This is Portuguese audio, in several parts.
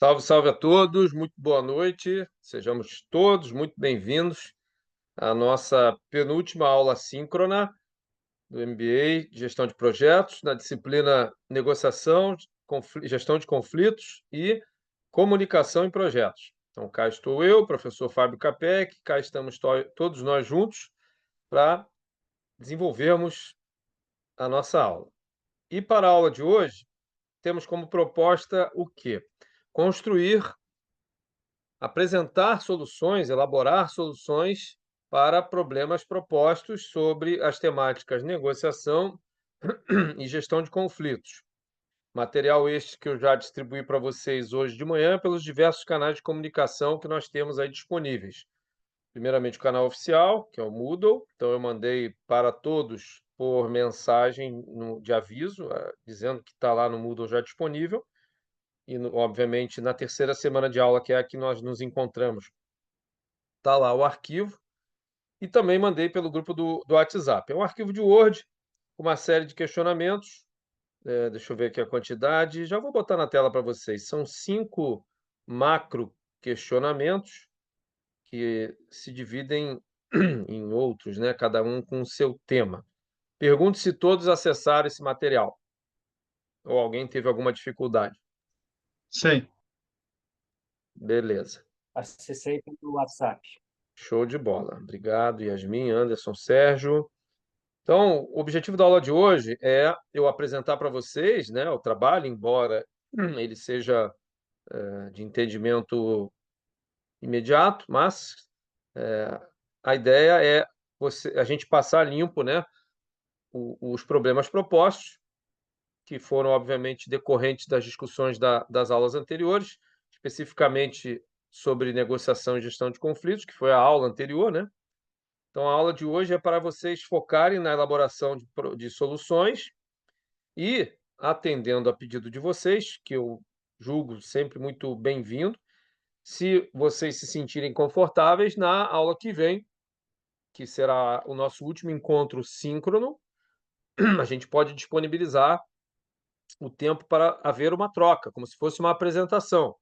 Salve, salve a todos, muito boa noite, sejamos todos muito bem-vindos à nossa penúltima aula síncrona do MBA, Gestão de Projetos, na disciplina Negociação, Gestão de Conflitos e Comunicação em Projetos. Então, cá estou eu, professor Fábio Capec, cá estamos todos nós juntos para desenvolvermos a nossa aula. E para a aula de hoje, temos como proposta o quê? Apresentar soluções, elaborar soluções para problemas propostos sobre as temáticas negociação e gestão de conflitos. Material este que eu já distribuí para vocês hoje de manhã pelos diversos canais de comunicação que nós temos aí disponíveis. Primeiramente, o canal oficial, que é o Moodle. Então, eu mandei para todos por mensagem de aviso, dizendo que está lá no Moodle já disponível. E, obviamente, na terceira semana de aula, que é a que nós nos encontramos, está lá o arquivo. E também mandei pelo grupo do WhatsApp. É um arquivo de Word com uma série de questionamentos. Deixa eu ver aqui a quantidade. Já vou botar na tela para vocês. São 5 macro questionamentos que se dividem em outros, né? Cada um com o seu tema. Pergunte se todos acessaram esse material ou alguém teve alguma dificuldade. Sim. Beleza. Acessei pelo WhatsApp. Show de bola. Obrigado, Yasmin, Anderson, Sérgio. Então, o objetivo da aula de hoje é eu apresentar para vocês, né, o trabalho, embora ele seja de entendimento imediato, mas a ideia é a gente passar limpo, né, os problemas propostos, que foram, obviamente, decorrentes das discussões das aulas anteriores, especificamente sobre negociação e gestão de conflitos, que foi a aula anterior, né? Então, a aula de hoje é para vocês focarem na elaboração de soluções e, atendendo a pedido de vocês, que eu julgo sempre muito bem-vindo, se vocês se sentirem confortáveis, na aula que vem, que será o nosso último encontro síncrono, a gente pode disponibilizar o tempo para haver uma troca, como se fosse uma apresentação.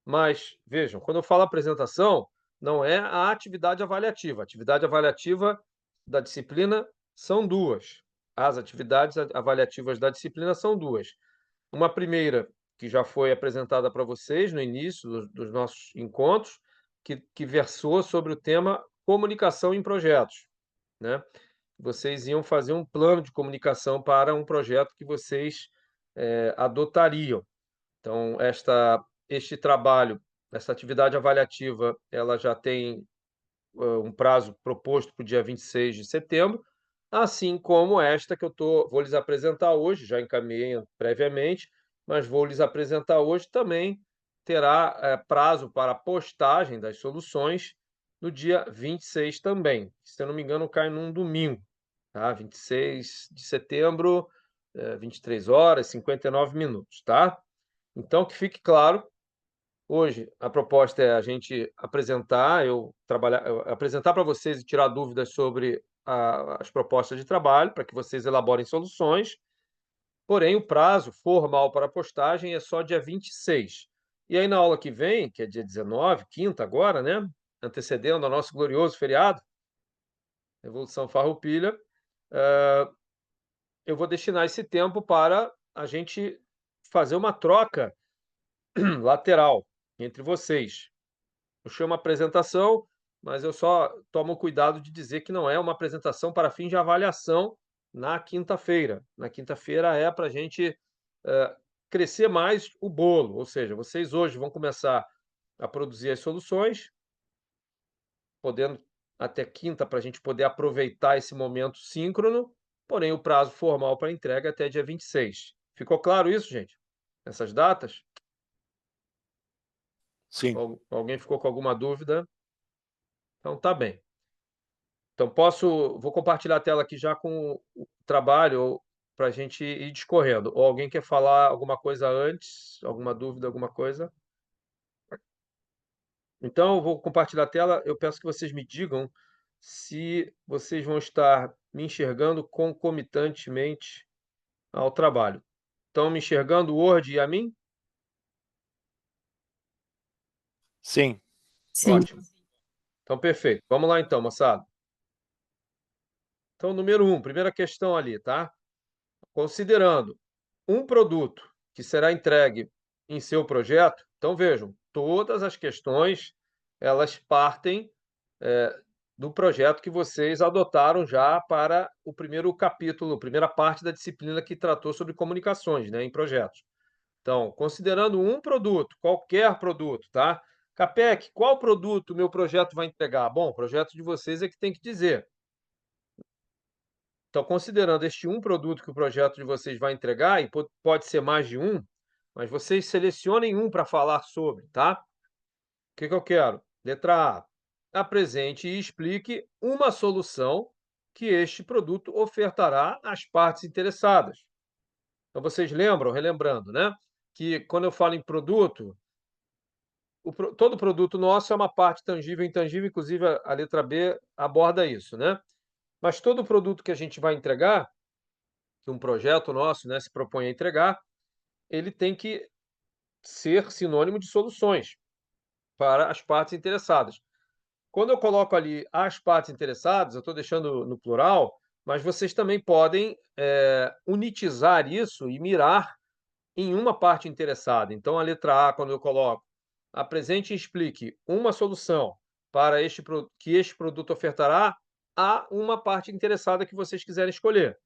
Mas, vejam, quando eu falo apresentação, não é a atividade avaliativa. A atividade avaliativa da disciplina são duas. As atividades avaliativas da disciplina são duas. Uma primeira, que já foi apresentada para vocês no início dos nossos encontros, que versou sobre o tema comunicação em projetos, né? Vocês iam fazer um plano de comunicação para um projeto que vocês adotariam. Então, este trabalho, essa atividade avaliativa, ela já tem um prazo proposto para o dia 26 de setembro, assim como esta que vou lhes apresentar hoje, já encaminhei previamente, mas vou lhes apresentar hoje também terá prazo para postagem das soluções no dia 26 também. Se eu não me engano, cai num domingo, tá? 26 de setembro, 23 horas e 59 minutos, tá? Então, que fique claro, hoje a proposta é a gente apresentar para vocês e tirar dúvidas sobre as propostas de trabalho, para que vocês elaborem soluções. Porém, o prazo formal para a postagem é só dia 26. E aí, na aula que vem, que é dia 19, quinta agora, né? Antecedendo ao nosso glorioso feriado, Revolução Farroupilha, eu vou destinar esse tempo para a gente fazer uma troca lateral entre vocês. Eu chamo apresentação, mas eu só tomo cuidado de dizer que não é uma apresentação para fins de avaliação na quinta-feira. Na quinta-feira é para a gente crescer mais o bolo, ou seja, vocês hoje vão começar a produzir as soluções, podendo até quinta para a gente poder aproveitar esse momento síncrono, porém o prazo formal para entrega é até dia 26. Ficou claro isso, gente? Essas datas? Sim. Alguém ficou com alguma dúvida? Então tá bem. Então vou compartilhar a tela aqui já com o trabalho para a gente ir discorrendo. Ou alguém quer falar alguma coisa antes? Alguma dúvida, alguma coisa? Então, eu vou compartilhar a tela. Eu peço que vocês me digam se vocês vão estar me enxergando concomitantemente ao trabalho. Estão me enxergando o Word e a mim? Sim. Sim. Ótimo. Então, perfeito. Vamos lá então, moçada. Então, número 1, primeira questão ali, tá? Considerando um produto que será entregue em seu projeto, então vejam, todas as questões, elas partem do projeto que vocês adotaram já para o primeiro capítulo, a primeira parte da disciplina que tratou sobre comunicações, né, em projetos. Então, considerando um produto, qualquer produto, tá? Capec, qual produto o meu projeto vai entregar? Bom, o projeto de vocês é que tem que dizer. Então, considerando este um produto que o projeto de vocês vai entregar, e pode ser mais de um, mas vocês selecionem um para falar sobre, tá? O que eu quero? Letra A. Apresente e explique uma solução que este produto ofertará às partes interessadas. Então, vocês lembram, relembrando, né? Que quando eu falo em produto, todo produto nosso é uma parte tangível e intangível, inclusive a letra B aborda isso, né? Mas todo produto que a gente vai entregar, que um projeto nosso, né, se propõe a entregar, ele tem que ser sinônimo de soluções para as partes interessadas. Quando eu coloco ali as partes interessadas, eu estou deixando no plural, mas vocês também podem unitizar isso e mirar em uma parte interessada. Então, a letra A, quando eu coloco, apresente e explique uma solução para que este produto ofertará a uma parte interessada que vocês quiserem escolher.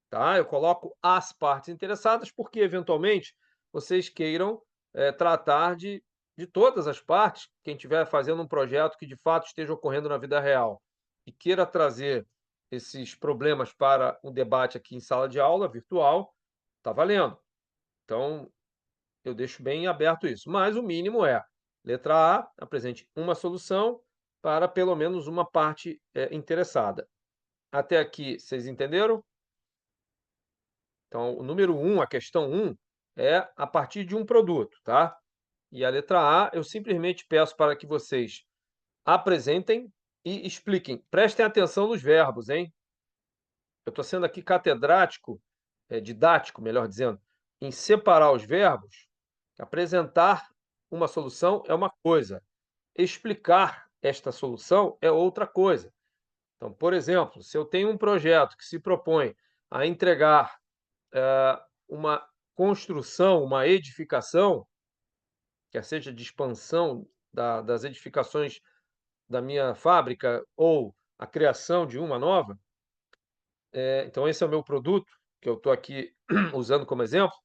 Tá? Eu coloco as partes interessadas porque, eventualmente, vocês queiram tratar de todas as partes, quem estiver fazendo um projeto que de fato esteja ocorrendo na vida real e queira trazer esses problemas para um debate aqui em sala de aula virtual, está valendo. Então, eu deixo bem aberto isso. Mas o mínimo é, letra A, apresente uma solução para pelo menos uma parte interessada. Até aqui, vocês entenderam? Então, o número 1, a questão 1, é a partir de um produto, tá? E a letra A, eu simplesmente peço para que vocês apresentem e expliquem. Prestem atenção nos verbos, hein? Eu estou sendo aqui catedrático, didático, melhor dizendo, em separar os verbos. Apresentar uma solução é uma coisa, explicar esta solução é outra coisa. Então, por exemplo, se eu tenho um projeto que se propõe a entregar uma construção, uma edificação, quer seja de expansão das edificações da minha fábrica ou a criação de uma nova, então esse é o meu produto, que eu estou aqui usando como exemplo,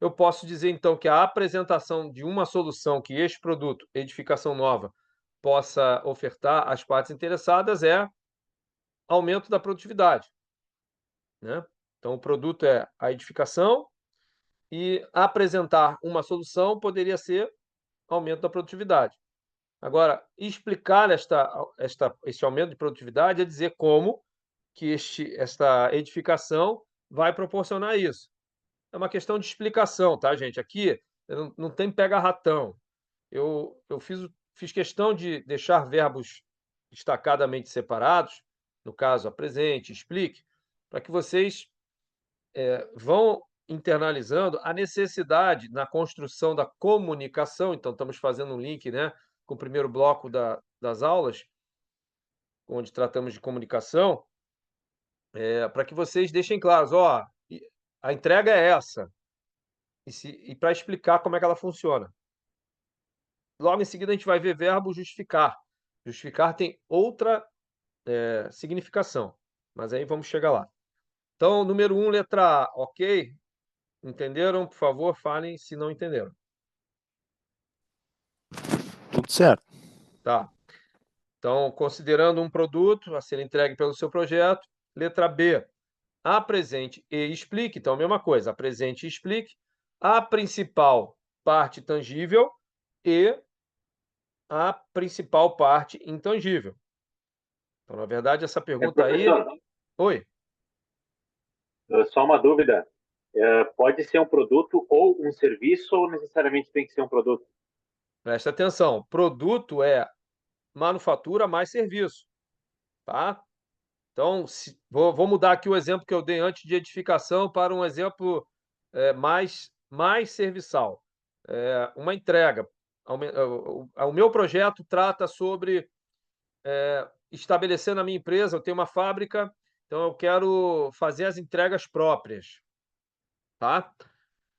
eu posso dizer então que a apresentação de uma solução que este produto, edificação nova, possa ofertar às partes interessadas é aumento da produtividade, né? Então o produto é a edificação e apresentar uma solução poderia ser aumento da produtividade. Agora, explicar esse aumento de produtividade é dizer como que esta edificação vai proporcionar isso. É uma questão de explicação, tá, gente? Aqui não tem pega-ratão. Eu fiz questão de deixar verbos destacadamente separados, no caso, apresente, explique, para que vocês vão internalizando a necessidade na construção da comunicação. Então, estamos fazendo um link, né, com o primeiro bloco das aulas, onde tratamos de comunicação, para que vocês deixem claros, ó, a entrega é essa, e para explicar como é que ela funciona. Logo em seguida, a gente vai ver verbo justificar. Justificar tem outra significação, mas aí vamos chegar lá. Então, número 1, letra A, ok? Entenderam? Por favor, falem se não entenderam. Tudo certo. Tá. Então, considerando um produto a ser entregue pelo seu projeto, letra B, apresente e explique. Então, a mesma coisa, apresente e explique a principal parte tangível e a principal parte intangível. Então, na verdade, essa pergunta aí... Oi. Só uma dúvida. Pode ser um produto ou um serviço ou necessariamente tem que ser um produto? Presta atenção. Produto é manufatura mais serviço, tá? Então, vou mudar aqui o exemplo que eu dei antes de edificação para um exemplo mais serviçal. Uma entrega. o meu projeto trata sobre estabelecer na minha empresa, eu tenho uma fábrica, então eu quero fazer as entregas próprias, tá?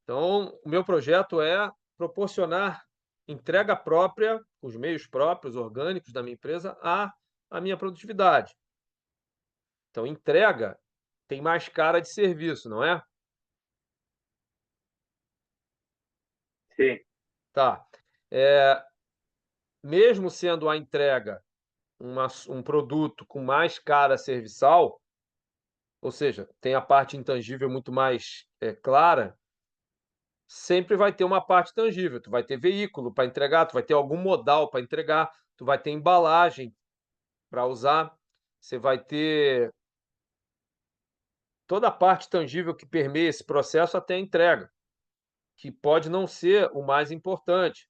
Então, o meu projeto é proporcionar entrega própria, os meios próprios, orgânicos da minha empresa, à minha produtividade. Então, entrega tem mais cara de serviço, não é? Sim. Tá. É, mesmo sendo a entrega um produto com mais cara serviçal, ou seja, tem a parte intangível muito mais clara, sempre vai ter uma parte tangível. Tu vai ter veículo para entregar, tu vai ter algum modal para entregar, tu vai ter embalagem para usar, você vai ter toda a parte tangível que permeia esse processo até a entrega, que pode não ser o mais importante,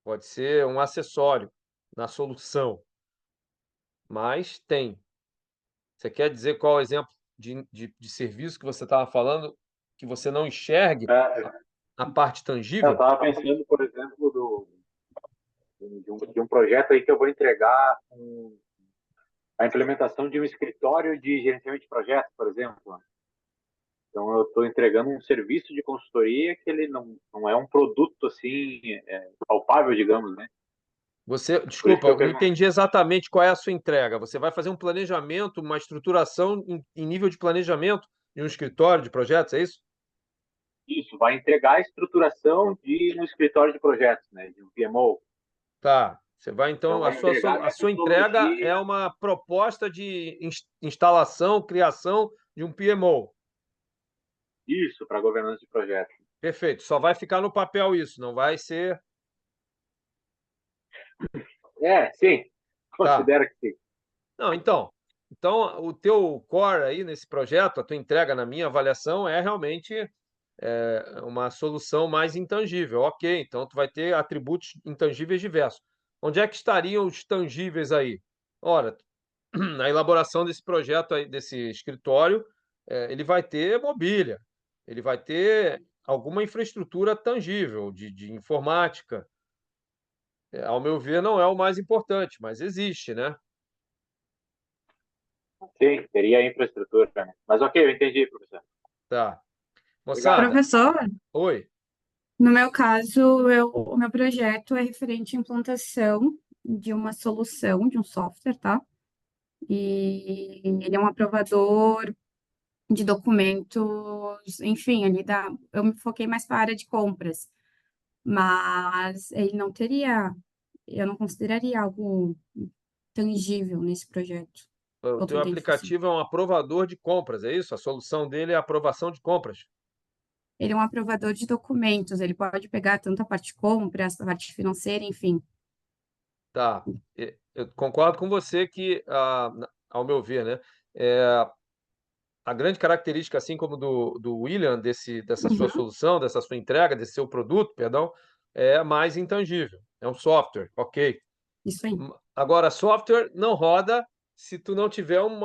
pode ser um acessório na solução, mas tem. Você quer dizer qual é o exemplo de serviço que você estava falando, que você não enxergue É, a parte eu tangível? estava pensando, por exemplo, de um projeto aí que eu vou entregar a implementação de um escritório de gerenciamento de projetos, por exemplo. Então, eu estou entregando um serviço de consultoria que ele não é um produto assim palpável, digamos, né? Você, Por isso desculpa, que eu eu não pergunto. entendi exatamente qual é a sua entrega. Você vai fazer um planejamento, uma estruturação em nível de planejamento de um escritório de projetos, é isso? Isso, vai entregar a estruturação de um escritório de projetos, né? De um PMO. Tá. Você vai Então, então, vai entregar a a sua entrega é metodologia. uma proposta de instalação, criação de um PMO. Isso, para governança de projetos. Perfeito. Só vai ficar no papel isso, não vai ser. Sim, Tá. considero que sim. Não, então o teu core aí nesse projeto, a tua entrega, na minha avaliação, é realmente uma solução mais intangível. Ok, então tu vai ter atributos intangíveis diversos. Onde é que estariam os tangíveis aí? Ora, na elaboração desse projeto aí, desse escritório, ele vai ter mobília, ele vai ter alguma infraestrutura tangível de informática. Ao meu ver, não é o mais importante, mas existe, né? Sim, teria a infraestrutura, né? Mas ok, eu entendi, professor. Tá. Obrigado. Moçada, Professor, oi. no meu caso, o meu projeto é referente à implantação de uma solução, de um software, tá? E ele é um aprovador de documentos, enfim, eu me foquei mais para a área de compras, mas ele não teria, eu não consideraria algo tangível nesse projeto. O Ou tu teu entende assim? aplicativo é um aprovador de compras, é isso? A solução dele é a aprovação de compras. Ele é um aprovador de documentos, ele pode pegar tanto a parte de compras, a parte financeira, enfim. Tá. Eu concordo com você que, ao meu ver, né, é, a grande característica, assim como do William, dessa sua Uhum, solução, dessa sua entrega, desse seu produto, perdão, é mais intangível. É um software, ok. isso aí. Agora, software não roda se tu não tiver um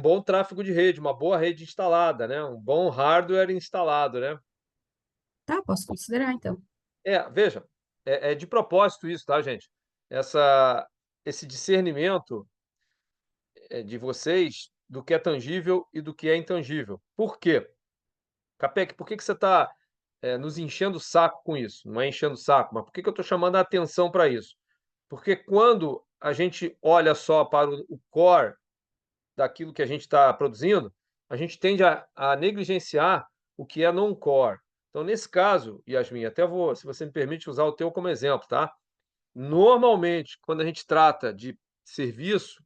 bom tráfego de rede, uma boa rede instalada, né? Um bom hardware instalado, né? Tá, posso considerar, então. Veja, é de propósito isso, tá, gente? Essa, esse discernimento de vocês do que é tangível e do que é intangível. Por quê? Capec, por que que você está nos enchendo o saco com isso? Não é enchendo o saco, mas por que que eu estou chamando a atenção para isso? Porque quando a gente olha só para o core daquilo que a gente está produzindo, a gente tende a negligenciar o que é non-core. Então, nesse caso, Yasmin, até vou, se você me permite, usar o teu como exemplo, tá? Normalmente, quando a gente trata de serviço,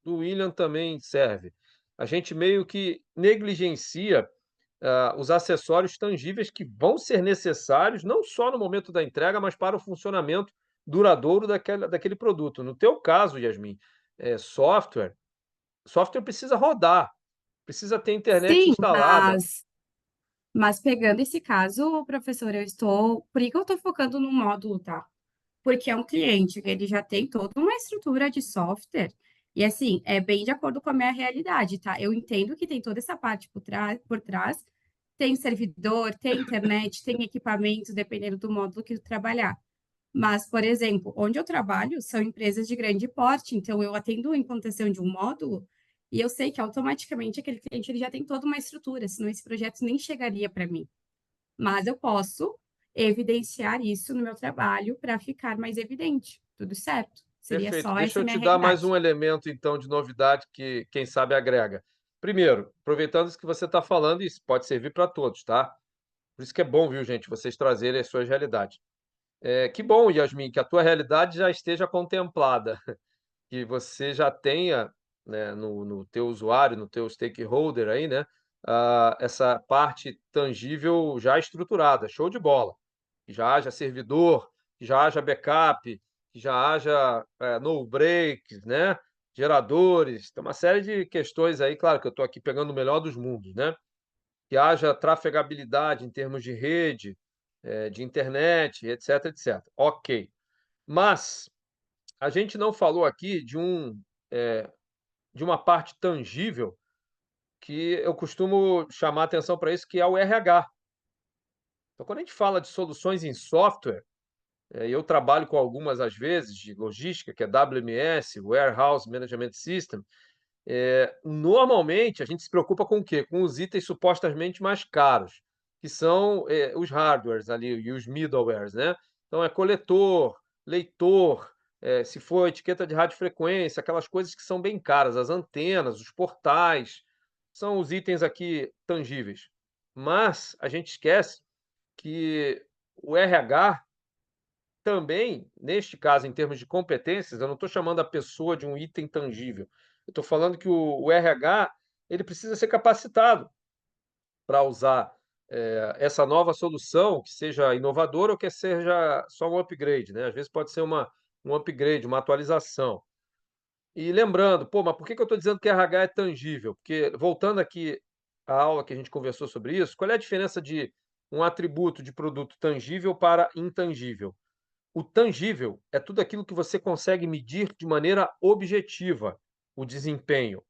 o William também serve. A gente meio que negligencia os acessórios tangíveis que vão ser necessários não só no momento da entrega, mas para o funcionamento duradouro daquele produto. No teu caso, Yasmin, software precisa rodar, precisa ter internet Sim, instalada. mas pegando esse caso, professor, por que que eu estou focando no módulo, tá? Porque é um cliente que ele já tem toda uma estrutura de software e, assim, é bem de acordo com a minha realidade, tá? Eu entendo que tem toda essa parte por trás, tem servidor, tem internet, tem equipamento, dependendo do módulo que tu trabalhar. Mas, por exemplo, onde eu trabalho são empresas de grande porte, então eu atendo a implantação de um módulo e eu sei que automaticamente aquele cliente ele já tem toda uma estrutura, senão esse projeto nem chegaria para mim. Mas eu posso evidenciar isso no meu trabalho para ficar mais evidente. Tudo certo. Seria Perfeito. só Deixa essa eu minha te dar mais realidade. um elemento, então, de novidade que, quem sabe, agrega. Primeiro, aproveitando isso que você está falando, isso pode servir para todos, tá? Por isso que é bom, viu, gente, vocês trazerem as suas realidades. Que bom, Yasmin, que a tua realidade já esteja contemplada, que você já tenha, né, no teu usuário, no teu stakeholder aí, né, essa parte tangível já estruturada, show de bola. Que já haja servidor, que já haja backup, que já haja no breaks, né, geradores, tem uma série de questões aí, claro que eu estou aqui pegando o melhor dos mundos, né? Que haja trafegabilidade em termos de rede, de internet, etc, etc. Ok. Mas a gente não falou aqui de uma parte tangível que eu costumo chamar atenção para isso, que é o RH. Então, quando a gente fala de soluções em software, eu trabalho com algumas, às vezes, de logística, que é WMS, Warehouse Management System. Normalmente, a gente se preocupa com o quê? Com os itens supostamente mais caros, que são os hardwares ali e os middlewares, né? Então, é coletor, leitor, se for etiqueta de radiofrequência, aquelas coisas que são bem caras, as antenas, os portais, são os itens aqui tangíveis. Mas a gente esquece que o RH também, neste caso, em termos de competências, eu não estou chamando a pessoa de um item tangível. Eu estou falando que o RH ele precisa ser capacitado para usar essa nova solução, que seja inovadora ou que seja só um upgrade, né? Às vezes pode ser um upgrade, uma atualização. E lembrando, pô, mas por que eu estou dizendo que RH é tangível? Porque, voltando aqui à aula que a gente conversou sobre isso, qual é a diferença de um atributo de produto tangível para intangível? O tangível é tudo aquilo que você consegue medir de maneira objetiva, o desempenho.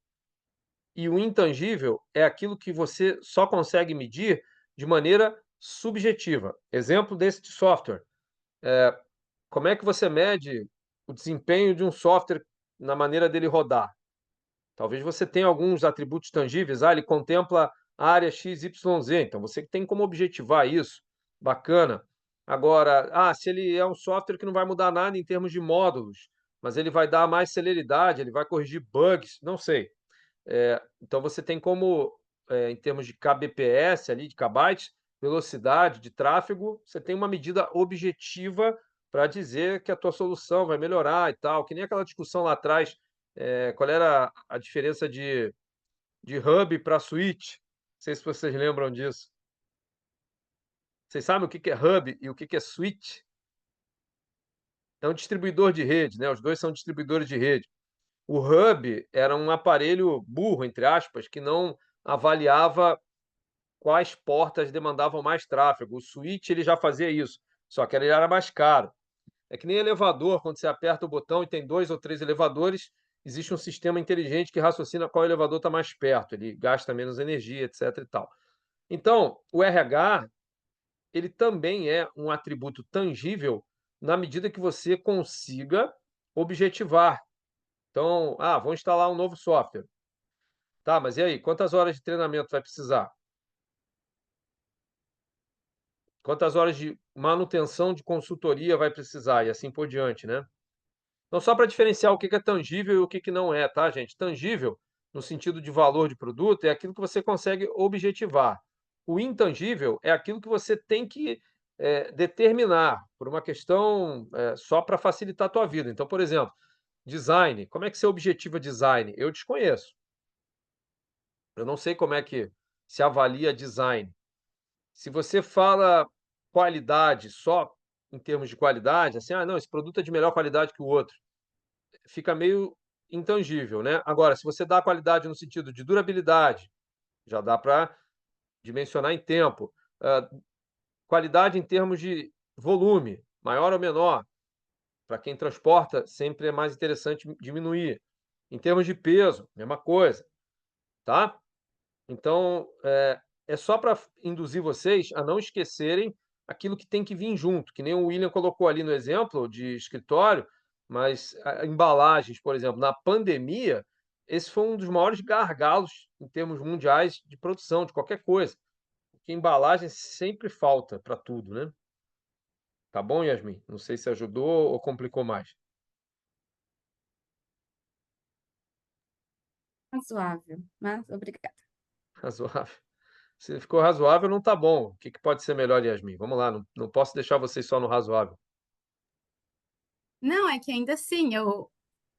E o intangível é aquilo que você só consegue medir de maneira subjetiva. Exemplo desse de software. Como é que você mede o desempenho de um software na maneira dele rodar? Talvez você tenha alguns atributos tangíveis. Ele contempla a área XYZ. Então, você tem como objetivar isso. Bacana. Agora, se ele é um software que não vai mudar nada em termos de módulos, mas ele vai dar mais celeridade, ele vai corrigir bugs, não sei. Então, você tem como, em termos de kbps, ali, de kbytes, velocidade de tráfego, você tem uma medida objetiva para dizer que a tua solução vai melhorar e tal, que nem aquela discussão lá atrás, qual era a diferença de hub para switch. Não sei se vocês lembram disso. Vocês sabem o que é hub e o que é switch? É um distribuidor de rede, né? Os dois são distribuidores de rede. O hub era um aparelho burro, entre aspas, que não avaliava quais portas demandavam mais tráfego. O switch ele já fazia isso, só que ele era mais caro. É que nem elevador, quando você aperta o botão e tem 2 ou 3 elevadores, existe um sistema inteligente que raciocina qual elevador está mais perto, ele gasta menos energia, etc. e tal. Então, o RH ele também é um atributo tangível na medida que você consiga objetivar. Então, vou instalar um novo software. Tá, mas e aí? Quantas horas de treinamento vai precisar? Quantas horas de manutenção de consultoria vai precisar? E assim por diante, né? Então, só para diferenciar o que é tangível e o que não é, tá, gente? Tangível, no sentido de valor de produto, é aquilo que você consegue objetivar. O intangível é aquilo que você tem que determinar por uma questão só para facilitar a tua vida. Então, por exemplo, design. Como é que você objetiva design? Eu desconheço. Eu não sei como é que se avalia design. Se você fala qualidade só em termos de qualidade, assim, não, esse produto é de melhor qualidade que o outro, fica meio intangível, né? Agora, se você dá qualidade no sentido de durabilidade, já dá para dimensionar em tempo. Qualidade em termos de volume, maior ou menor. Para quem transporta, sempre é mais interessante diminuir. Em termos de peso, mesma coisa, tá? Então, é só para induzir vocês a não esquecerem aquilo que tem que vir junto, que nem o William colocou ali no exemplo de escritório, mas embalagens, por exemplo, na pandemia, esse foi um dos maiores gargalos em termos mundiais de produção de qualquer coisa, porque embalagem sempre falta para tudo, né? Tá bom, Yasmin? Não sei se ajudou ou complicou mais. Razoável, mas obrigada. Razoável. Se ficou razoável, não tá bom. O que que pode ser melhor, Yasmin? Vamos lá, não posso deixar vocês só no razoável. Não, é que ainda assim,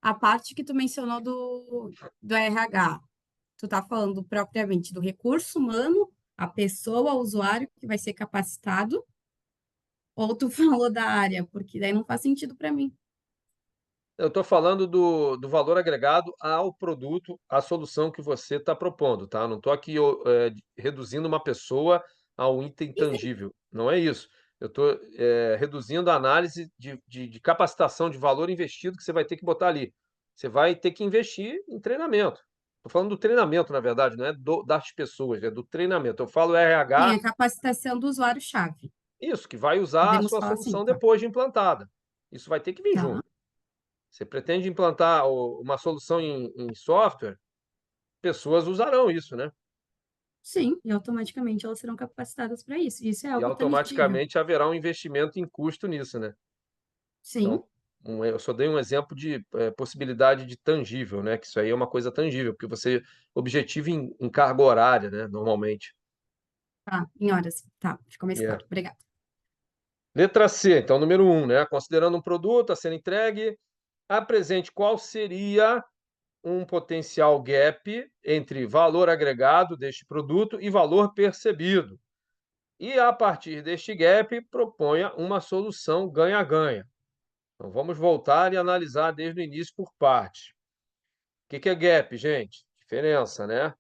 a parte que tu mencionou do RH, tu tá falando propriamente do recurso humano, a pessoa, o usuário que vai ser capacitado, ou tu falou da área, porque daí não faz sentido para mim. Eu estou falando do valor agregado ao produto, à solução que você está propondo, tá? Não estou aqui reduzindo uma pessoa a um item E sim, tangível. Não é isso. Eu estou reduzindo a análise de capacitação de valor investido que você vai ter que botar ali. Você vai ter que investir em treinamento. Estou falando do treinamento, na verdade, não é das pessoas, é do treinamento. Eu falo sim, RH, a capacitação do usuário-chave. isso, que vai usar a Podemos sua falar assim, solução tá? depois de implantada. Isso vai ter que vir Tá. junto. Você pretende implantar uma solução em software, pessoas usarão isso, né? Sim, e automaticamente elas serão capacitadas para isso. Isso é E algo tangível. automaticamente haverá um investimento em custo nisso, né? Sim, Então, eu só dei um exemplo de possibilidade de tangível, né? Que isso aí é uma coisa tangível, porque você objetiva em carga horária, né? Normalmente. tá, em horas. Tá, ficou mais É. claro. Obrigada. Letra C, então, número 1, né? Considerando um produto a ser entregue, apresente qual seria um potencial gap entre valor agregado deste produto e valor percebido. E, a partir deste gap, proponha uma solução ganha-ganha. Então, vamos voltar e analisar desde o início por partes. O que é gap, gente? Diferença, né?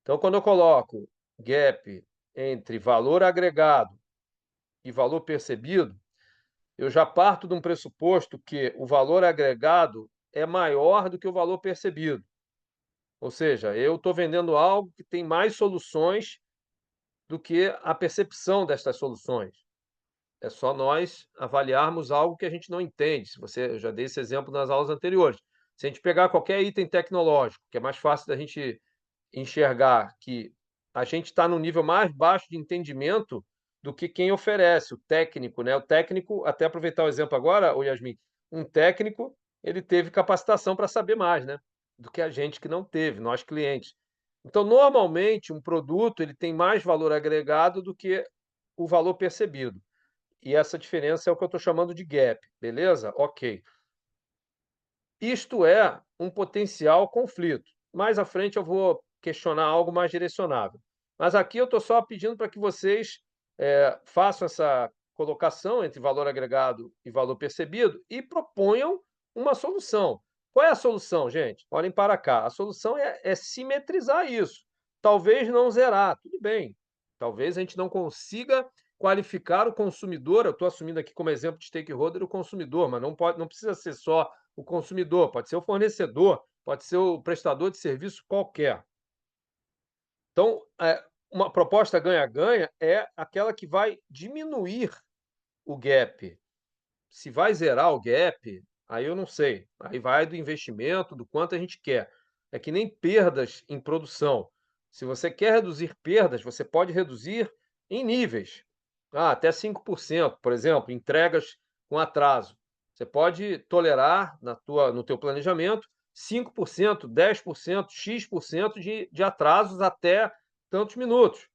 Então, quando eu coloco gap entre valor agregado e valor percebido, eu já parto de um pressuposto que o valor agregado é maior do que o valor percebido. Ou seja, eu estou vendendo algo que tem mais soluções do que a percepção destas soluções. É só nós avaliarmos algo que a gente não entende. Eu já dei esse exemplo nas aulas anteriores. Se a gente pegar qualquer item tecnológico, que é mais fácil da gente enxergar que a gente está no nível mais baixo de entendimento do que quem oferece, o técnico, né? O técnico, até aproveitar o exemplo agora, o Yasmin, um técnico, ele teve capacitação para saber mais, né? Do que a gente que não teve, nós clientes. Então, normalmente, um produto ele tem mais valor agregado do que o valor percebido. E essa diferença é o que eu estou chamando de gap, beleza? Ok. Isto é um potencial conflito. Mais à frente eu vou questionar algo mais direcionável. Mas aqui eu estou só pedindo para que vocês façam essa colocação entre valor agregado e valor percebido e proponham uma solução. Qual é a solução, gente? Olhem para cá. A solução é simetrizar isso. Talvez não zerar, tudo bem. Talvez a gente não consiga qualificar o consumidor. Eu estou assumindo aqui como exemplo de stakeholder o consumidor, mas não precisa ser só o consumidor, pode ser o fornecedor, pode ser o prestador de serviço qualquer. Então, uma proposta ganha-ganha é aquela que vai diminuir o gap. Se vai zerar o gap, aí eu não sei. Aí vai do investimento, do quanto a gente quer. É que nem perdas em produção. Se você quer reduzir perdas, você pode reduzir em níveis. Até 5%, por exemplo, entregas com atraso. Você pode tolerar no teu planejamento 5%, 10%, X% de atrasos até tantos minutos.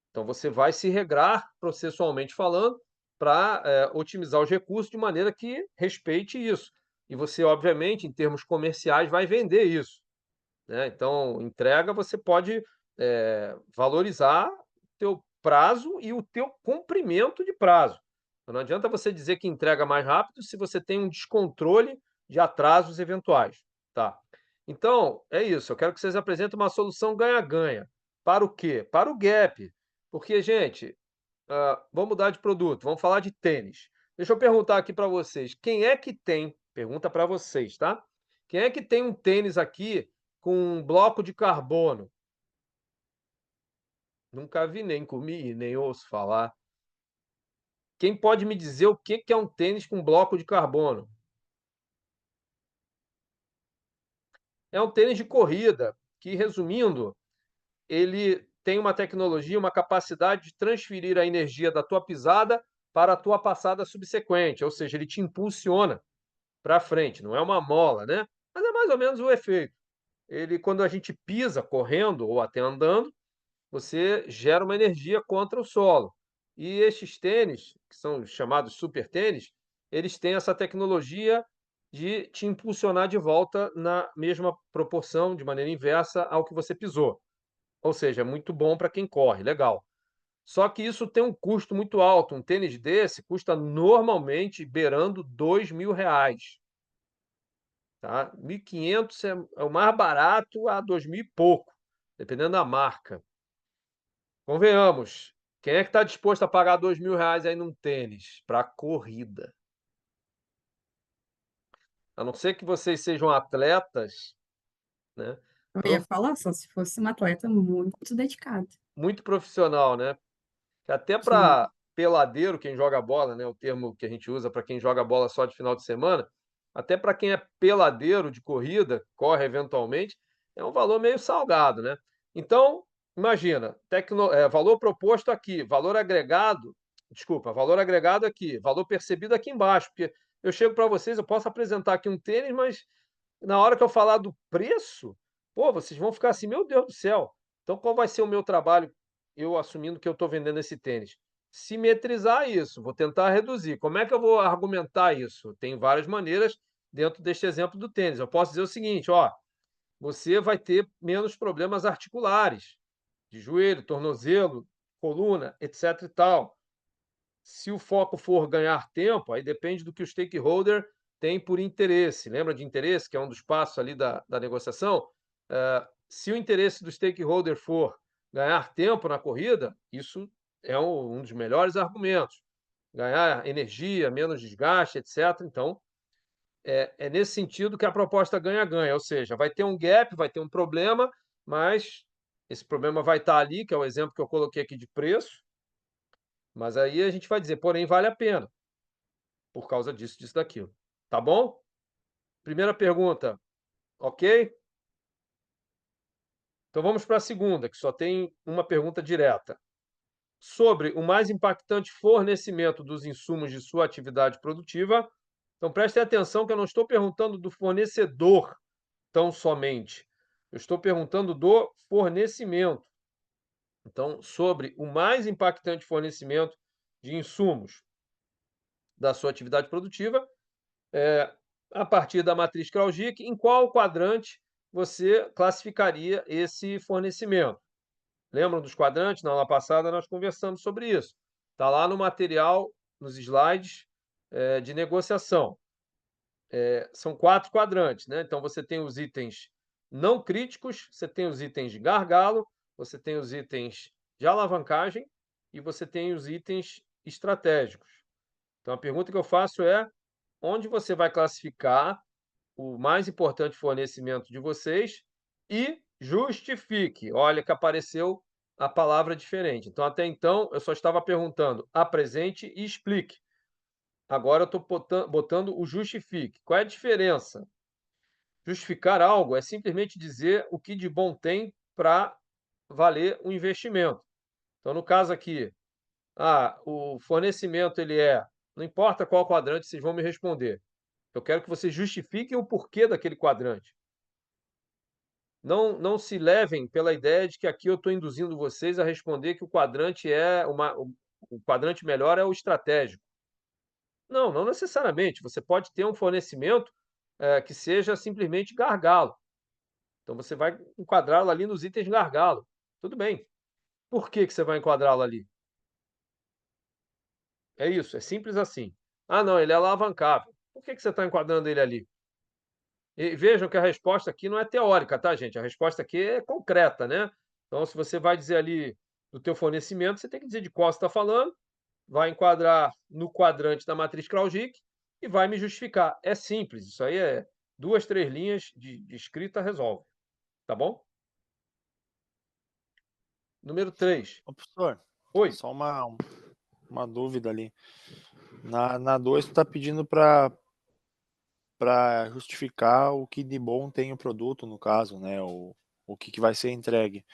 Então, você vai se regrar, processualmente falando, para otimizar os recursos de maneira que respeite isso. E você, obviamente, em termos comerciais, vai vender isso, né? Então, entrega, você pode valorizar o teu prazo e o teu cumprimento de prazo. Então, não adianta você dizer que entrega mais rápido se você tem um descontrole de atrasos eventuais, tá? Então, é isso. Eu quero que vocês apresentem uma solução ganha-ganha. Para o quê? Para o gap. Porque, gente, vamos mudar de produto, vamos falar de tênis. Deixa eu perguntar aqui para vocês, quem é que tem, pergunta para vocês, tá? Quem é que tem um tênis aqui com um bloco de carbono? Nunca vi, nem comi, nem ouço falar. Quem pode me dizer o que é um tênis com bloco de carbono? É um tênis de corrida que, resumindo, ele tem uma tecnologia, uma capacidade de transferir a energia da tua pisada para a tua passada subsequente, ou seja, ele te impulsiona para frente, não é uma mola, né? Mas é mais ou menos o efeito. Ele, quando a gente pisa correndo ou até andando, você gera uma energia contra o solo. E estes tênis, que são chamados super tênis, eles têm essa tecnologia de te impulsionar de volta na mesma proporção, de maneira inversa ao que você pisou. Ou seja, é muito bom para quem corre, legal. Só que isso tem um custo muito alto. Um tênis desse custa normalmente beirando R$ 2.000. Tá? 1.500 é o mais barato a 2.000 e pouco, dependendo da marca. Convenhamos, quem é que está disposto a pagar R$ 2.000 aí num tênis para corrida? A não ser que vocês sejam atletas, né? Eu ia falar só se fosse um atleta muito dedicado. Muito profissional, né? Que até Sim. para peladeiro, quem joga bola, né? O termo que a gente usa para quem joga bola só de final de semana, até para quem é peladeiro de corrida, corre eventualmente, é um valor meio salgado, né? Então, imagina, valor proposto aqui, valor agregado, desculpa, valor agregado aqui, valor percebido aqui embaixo, porque eu chego para vocês, eu posso apresentar aqui um tênis, mas na hora que eu falar do preço, pô, vocês vão ficar assim, meu Deus do céu. Então, qual vai ser o meu trabalho, eu assumindo que eu estou vendendo esse tênis? Simetrizar isso, vou tentar reduzir. Como é que eu vou argumentar isso? Tem várias maneiras dentro deste exemplo do tênis. Eu posso dizer o seguinte, ó, você vai ter menos problemas articulares, de joelho, tornozelo, coluna, etc e tal. Se o foco for ganhar tempo, aí depende do que o stakeholder tem por interesse. Lembra de interesse, que é um dos passos ali da negociação? Se o interesse do stakeholder for ganhar tempo na corrida, isso é um dos melhores argumentos. Ganhar energia, menos desgaste, etc. Então, é nesse sentido que a proposta ganha-ganha, ou seja, vai ter um gap, vai ter um problema, mas esse problema vai estar ali, que é o exemplo que eu coloquei aqui de preço, mas aí a gente vai dizer, porém, vale a pena por causa disso, disso, daquilo. Tá bom? Primeira pergunta, ok? Então vamos para a segunda, que só tem uma pergunta direta. Sobre o mais impactante fornecimento dos insumos de sua atividade produtiva. Então prestem atenção que eu não estou perguntando do fornecedor tão somente. Eu estou perguntando do fornecimento. Então, sobre o mais impactante fornecimento de insumos da sua atividade produtiva, a partir da matriz Kraujic, em qual quadrante você classificaria esse fornecimento? Lembram dos quadrantes? Na aula passada nós conversamos sobre isso. Está lá no material, nos slides de negociação. São 4 quadrantes, né? Então você tem os itens não críticos, você tem os itens de gargalo, você tem os itens de alavancagem e você tem os itens estratégicos. Então a pergunta que eu faço é: onde você vai classificar o mais importante fornecimento de vocês e justifique? Olha que apareceu a palavra diferente. Então, até então, eu só estava perguntando apresente e explique. Agora eu estou botando o justifique. Qual é a diferença? Justificar algo é simplesmente dizer o que de bom tem para valer o investimento. Então, no caso aqui, o fornecimento ele não importa qual quadrante, vocês vão me responder. Eu quero que vocês justifiquem o porquê daquele quadrante. Não se levem pela ideia de que aqui eu estou induzindo vocês a responder que o quadrante o quadrante melhor é o estratégico. Não, não necessariamente. Você pode ter um fornecimento que seja simplesmente gargalo. Então você vai enquadrá-lo ali nos itens gargalo. Tudo bem. Por que você vai enquadrá-lo ali? É isso, é simples assim. Ah, não, ele é alavancável. Por que você está enquadrando ele ali? E vejam que a resposta aqui não é teórica, tá, gente? A resposta aqui é concreta, né? Então, se você vai dizer ali do teu fornecimento, você tem que dizer de qual você está falando, vai enquadrar no quadrante da matriz Kraujic e vai me justificar. É simples, isso aí é 2, 3 linhas de escrita resolve, tá bom? Número 3. Ô, professor, Oi. só uma uma dúvida ali. Na 2 tu tá pedindo para justificar o que de bom tem o produto, no caso, né? O que vai ser entregue.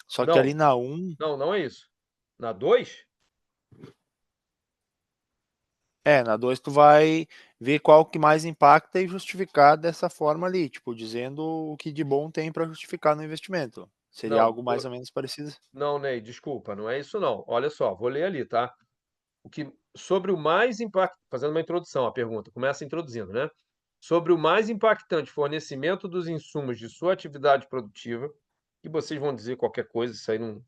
Só que ali Não, na 1, não é isso. Na 2, na 2 tu vai ver qual que mais impacta e justificar dessa forma ali, tipo, dizendo o que de bom tem para justificar no investimento. Seria não, algo mais ou menos parecido? não, Ney, desculpa, não é isso não. Olha só, vou ler ali, tá? Sobre o mais impactante, fazendo uma introdução, a pergunta, começa introduzindo, né? Sobre o mais impactante fornecimento dos insumos de sua atividade produtiva, que vocês vão dizer qualquer coisa, isso aí não,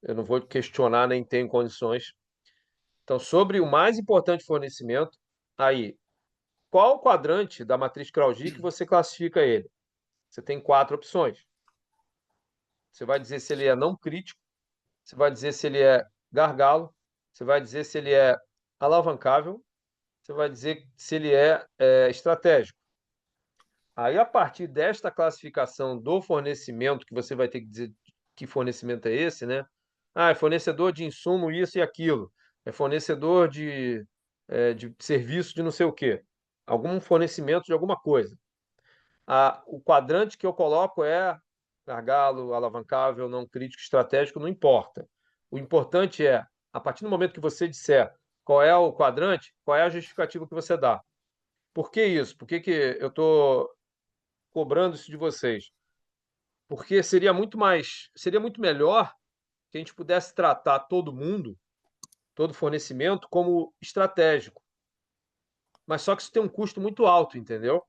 eu não vou questionar nem tenho condições. Então, sobre o mais importante fornecimento, aí, qual quadrante da matriz Krauge que você classifica ele? Você tem 4 opções. Você vai dizer se ele é não crítico, você vai dizer se ele é gargalo, você vai dizer se ele é alavancável, você vai dizer se ele é estratégico. Aí, a partir desta classificação do fornecimento, que você vai ter que dizer que fornecimento é esse, né? Ah, é fornecedor de insumo, isso e aquilo. É fornecedor de serviço de não sei o quê. Algum fornecimento de alguma coisa. O quadrante que eu coloco é gargalo, alavancável, não crítico, estratégico, não importa. O importante é, a partir do momento que você disser qual é o quadrante, qual é a justificativa que você dá. Por que isso? Por que que eu estou cobrando isso de vocês? Porque seria muito melhor que a gente pudesse tratar todo mundo, todo fornecimento, como estratégico. Mas só que isso tem um custo muito alto, entendeu?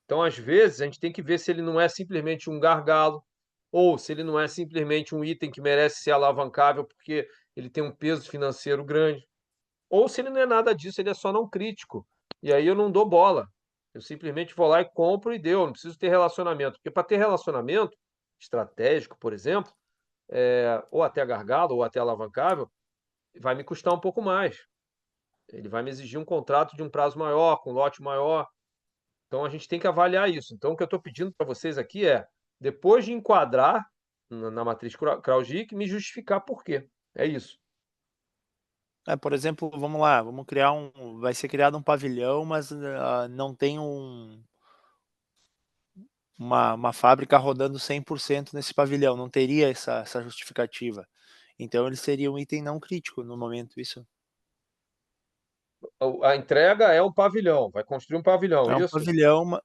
Então, às vezes, a gente tem que ver se ele não é simplesmente um gargalo, ou se ele não é simplesmente um item que merece ser alavancável porque ele tem um peso financeiro grande, ou se ele não é nada disso, ele é só não crítico. E aí eu não dou bola. Eu simplesmente vou lá e compro e deu. Não preciso ter relacionamento. Porque para ter relacionamento estratégico, por exemplo, ou até gargalo, ou até alavancável, vai me custar um pouco mais. Ele vai me exigir um contrato de um prazo maior, com lote maior. Então a gente tem que avaliar isso. Então o que eu estou pedindo para vocês aqui é, depois de enquadrar na matriz Krauge, me justificar por quê. É isso. Por exemplo, vamos lá, vai ser criado um pavilhão, mas não tem uma fábrica rodando 100% nesse pavilhão, não teria essa justificativa. Então ele seria um item não crítico no momento, isso. A entrega é um pavilhão, vai construir um pavilhão, É um isso? pavilhão,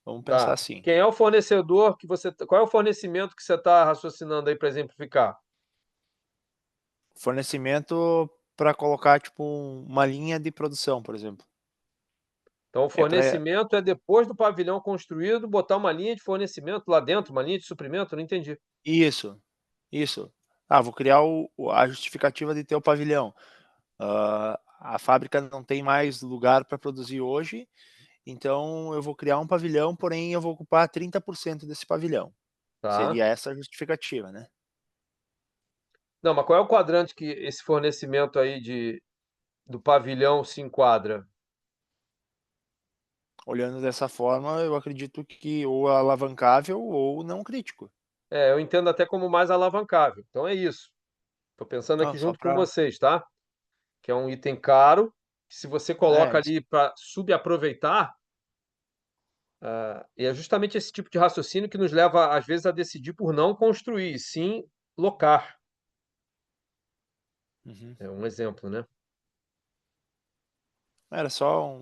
vamos pensar Tá. assim. Quem é o fornecedor que você. Qual é o fornecimento que você está raciocinando aí para exemplificar? Fornecimento para colocar tipo uma linha de produção, por exemplo. Então, o É para fornecimento é depois do pavilhão construído, botar uma linha de fornecimento lá dentro, uma linha de suprimento, não entendi. isso, isso. Vou criar a justificativa de ter o pavilhão. A fábrica não tem mais lugar para produzir hoje, então eu vou criar um pavilhão, porém eu vou ocupar 30% desse pavilhão. Tá. Seria essa a justificativa, né? Não, mas qual é o quadrante que esse fornecimento aí do pavilhão se enquadra? Olhando dessa forma, eu acredito que ou é alavancável ou não crítico. Eu entendo até como mais alavancável. Então é isso. Estou pensando aqui Só junto com para. vocês, tá? Que é um item caro, que se você coloca Isso. ali para subaproveitar, e é justamente esse tipo de raciocínio que nos leva, às vezes, a decidir por não construir, sim locar. Uhum. É um exemplo, né? Era só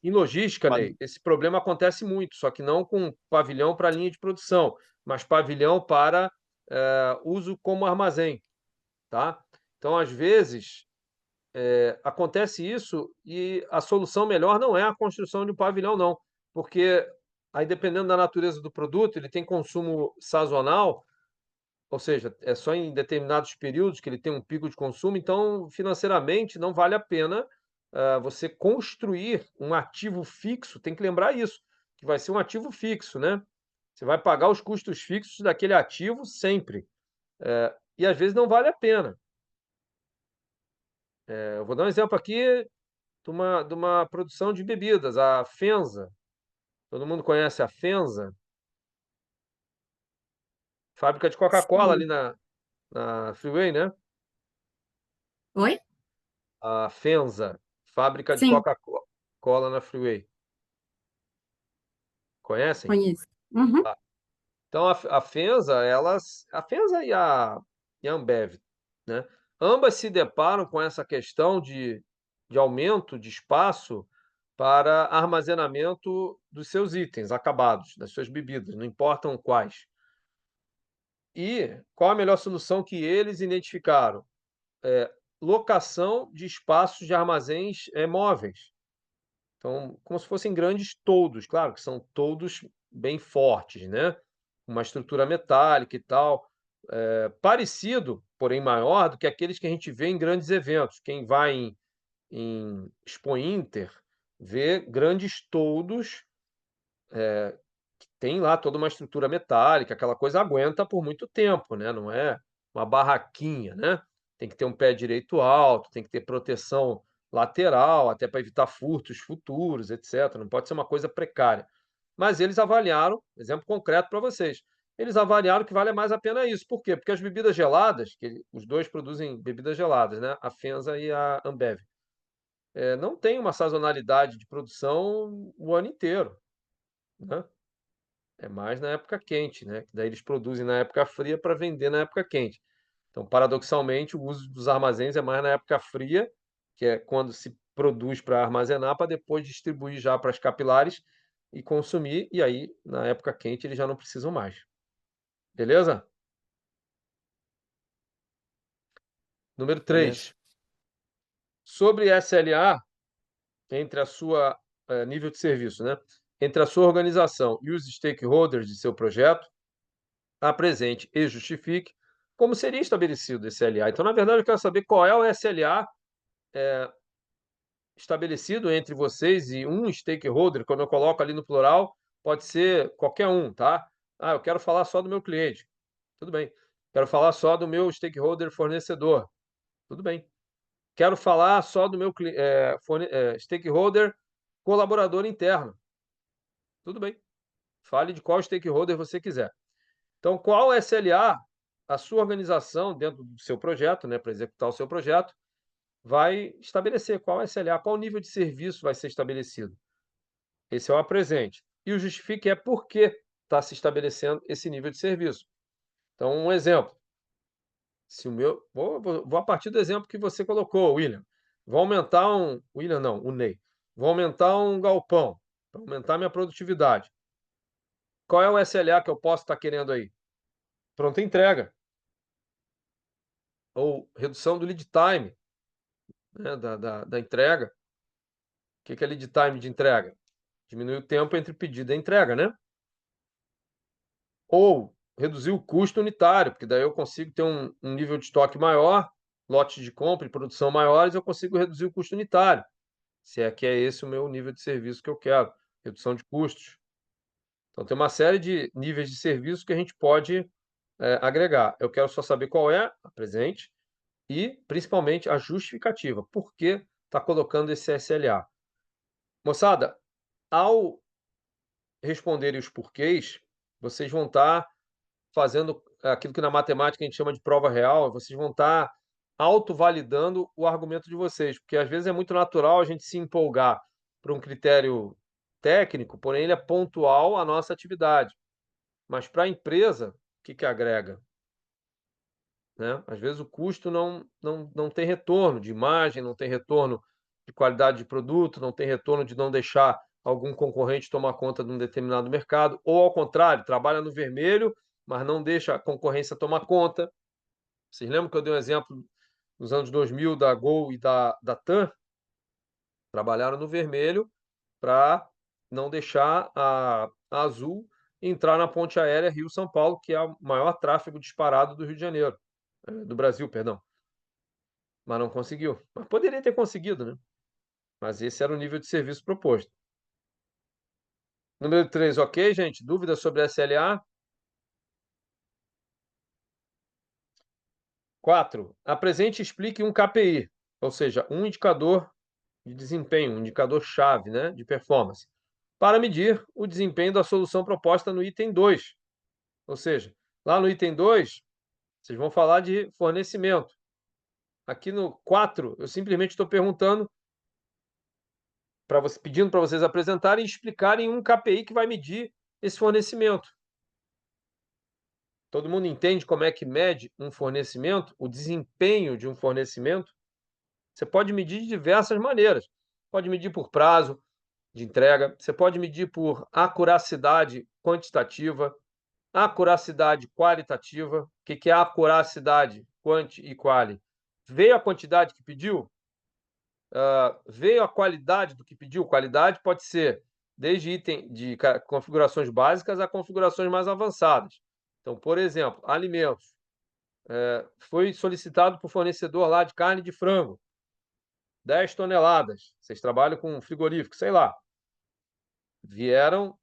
Em logística, uma. Ney, esse problema acontece muito, só que não com pavilhão para linha de produção, mas pavilhão para uso como armazém, tá? Então, às vezes, acontece isso e a solução melhor não é a construção de um pavilhão, não, porque aí, dependendo da natureza do produto, ele tem consumo sazonal, ou seja, é só em determinados períodos que ele tem um pico de consumo, então financeiramente não vale a pena você construir um ativo fixo, tem que lembrar isso, que vai ser um ativo fixo, né? Você vai pagar os custos fixos daquele ativo sempre. E às vezes não vale a pena. Eu vou dar um exemplo aqui de uma produção de bebidas, a Fenza. Todo mundo conhece a Fenza? Fábrica de Coca-Cola ali Sim, na Freeway, né? Oi? A FEMSA, fábrica de Sim, Coca-Cola na Freeway. Conhecem? conheço. Uhum. Então, a FEMSA, a FEMSA e a Ambev, né? Ambas se deparam com essa questão de aumento de espaço para armazenamento dos seus itens acabados, das suas bebidas, não importam quais. E qual a melhor solução que eles identificaram? Locação de espaços de armazéns móveis. Então, como se fossem grandes toldos, claro que são toldos bem fortes, né? Uma estrutura metálica e tal, parecido, porém maior do que aqueles que a gente vê em grandes eventos. Quem vai em Expo Inter vê grandes toldos, que tem lá toda uma estrutura metálica, aquela coisa aguenta por muito tempo, né? Não é uma barraquinha, né? Tem que ter um pé direito alto, tem que ter proteção lateral, até para evitar furtos futuros, etc. Não pode ser uma coisa precária. Mas eles avaliaram, exemplo concreto para vocês, eles avaliaram que vale mais a pena isso. Por quê? Porque as bebidas geladas, os dois produzem bebidas geladas, né? A FEMSA e a Ambev, não tem uma sazonalidade de produção o ano inteiro, né? É mais na época quente, né? Que daí eles produzem na época fria para vender na época quente. Então, paradoxalmente, o uso dos armazéns é mais na época fria, que é quando se produz para armazenar, para depois distribuir já para as capilares e consumir, e aí, na época quente, eles já não precisam mais. Beleza? Número Beleza. 3. Sobre SLA, entre a sua nível de serviço, né? Entre a sua organização e os stakeholders de seu projeto, apresente e justifique como seria estabelecido esse SLA. Então, na verdade, eu quero saber qual é o SLA estabelecido entre vocês e um stakeholder. Quando eu coloco ali no plural, pode ser qualquer um, tá? Ah, eu quero falar só do meu cliente. Tudo bem. Quero falar só do meu stakeholder fornecedor. Tudo bem. Quero falar só do meu stakeholder colaborador interno. Tudo bem. Fale de qual stakeholder você quiser. Então, qual SLA a sua organização, dentro do seu projeto, né, para executar o seu projeto, vai estabelecer? Qual SLA, qual nível de serviço vai ser estabelecido? Esse é o apresente. E o justifique é por que está se estabelecendo esse nível de serviço. Então, um exemplo. Se o meu. Vou a partir do exemplo que você colocou, William. Vou aumentar um. William, não, o Ney. Vou aumentar um galpão para aumentar minha produtividade. Qual é o SLA que eu posso estar querendo aí? Pronta entrega. Ou redução do lead time, né, da entrega. O que é lead time de entrega? Diminuir o tempo entre pedido e entrega, né? Ou reduzir o custo unitário, porque daí eu consigo ter um nível de estoque maior, lotes de compra e produção maiores, eu consigo reduzir o custo unitário, se é que é esse o meu nível de serviço que eu quero, redução de custos. Então, tem uma série de níveis de serviço que a gente pode agregar. Eu quero só saber qual é a presente e, principalmente, a justificativa. Por que está colocando esse SLA? Moçada, ao responderem os porquês, vocês vão estar fazendo aquilo que na matemática a gente chama de prova real, vocês vão estar autovalidando o argumento de vocês, porque às vezes é muito natural a gente se empolgar por um critério técnico, porém ele é pontual à nossa atividade. Mas para a empresa, o que agrega? Né? Às vezes o custo não tem retorno de imagem, não tem retorno de qualidade de produto, não tem retorno de não deixar algum concorrente tomar conta de um determinado mercado, ou ao contrário, trabalha no vermelho, mas não deixa a concorrência tomar conta. Vocês lembram que eu dei um exemplo nos anos 2000 da Gol e da TAM? Trabalharam no vermelho para não deixar a Azul entrar na ponte aérea Rio-São Paulo, que é o maior tráfego disparado do Rio de Janeiro, do Brasil, perdão. Mas não conseguiu. Mas poderia ter conseguido, né? Mas esse era o nível de serviço proposto. Número 3, ok, gente? Dúvidas sobre SLA? 4. Apresente e explique um KPI, ou seja, um indicador de desempenho, um indicador-chave, né, de performance, para medir o desempenho da solução proposta no item 2. Ou seja, lá no item 2, vocês vão falar de fornecimento. Aqui no 4, eu simplesmente estou perguntando pedindo para vocês apresentarem e explicarem um KPI que vai medir esse fornecimento. Todo mundo entende como é que mede um fornecimento, o desempenho de um fornecimento? Você pode medir de diversas maneiras. Pode medir por prazo de entrega, você pode medir por acuracidade quantitativa, acuracidade qualitativa. O que é acuracidade, quanti e quali? Veio a quantidade que pediu? Veio a qualidade do que pediu? Qualidade pode ser desde item de configurações básicas a configurações mais avançadas. Então, por exemplo, alimentos. Foi solicitado para o fornecedor lá de carne de frango, 10 toneladas. Vocês trabalham com frigorífico, sei lá. Vieram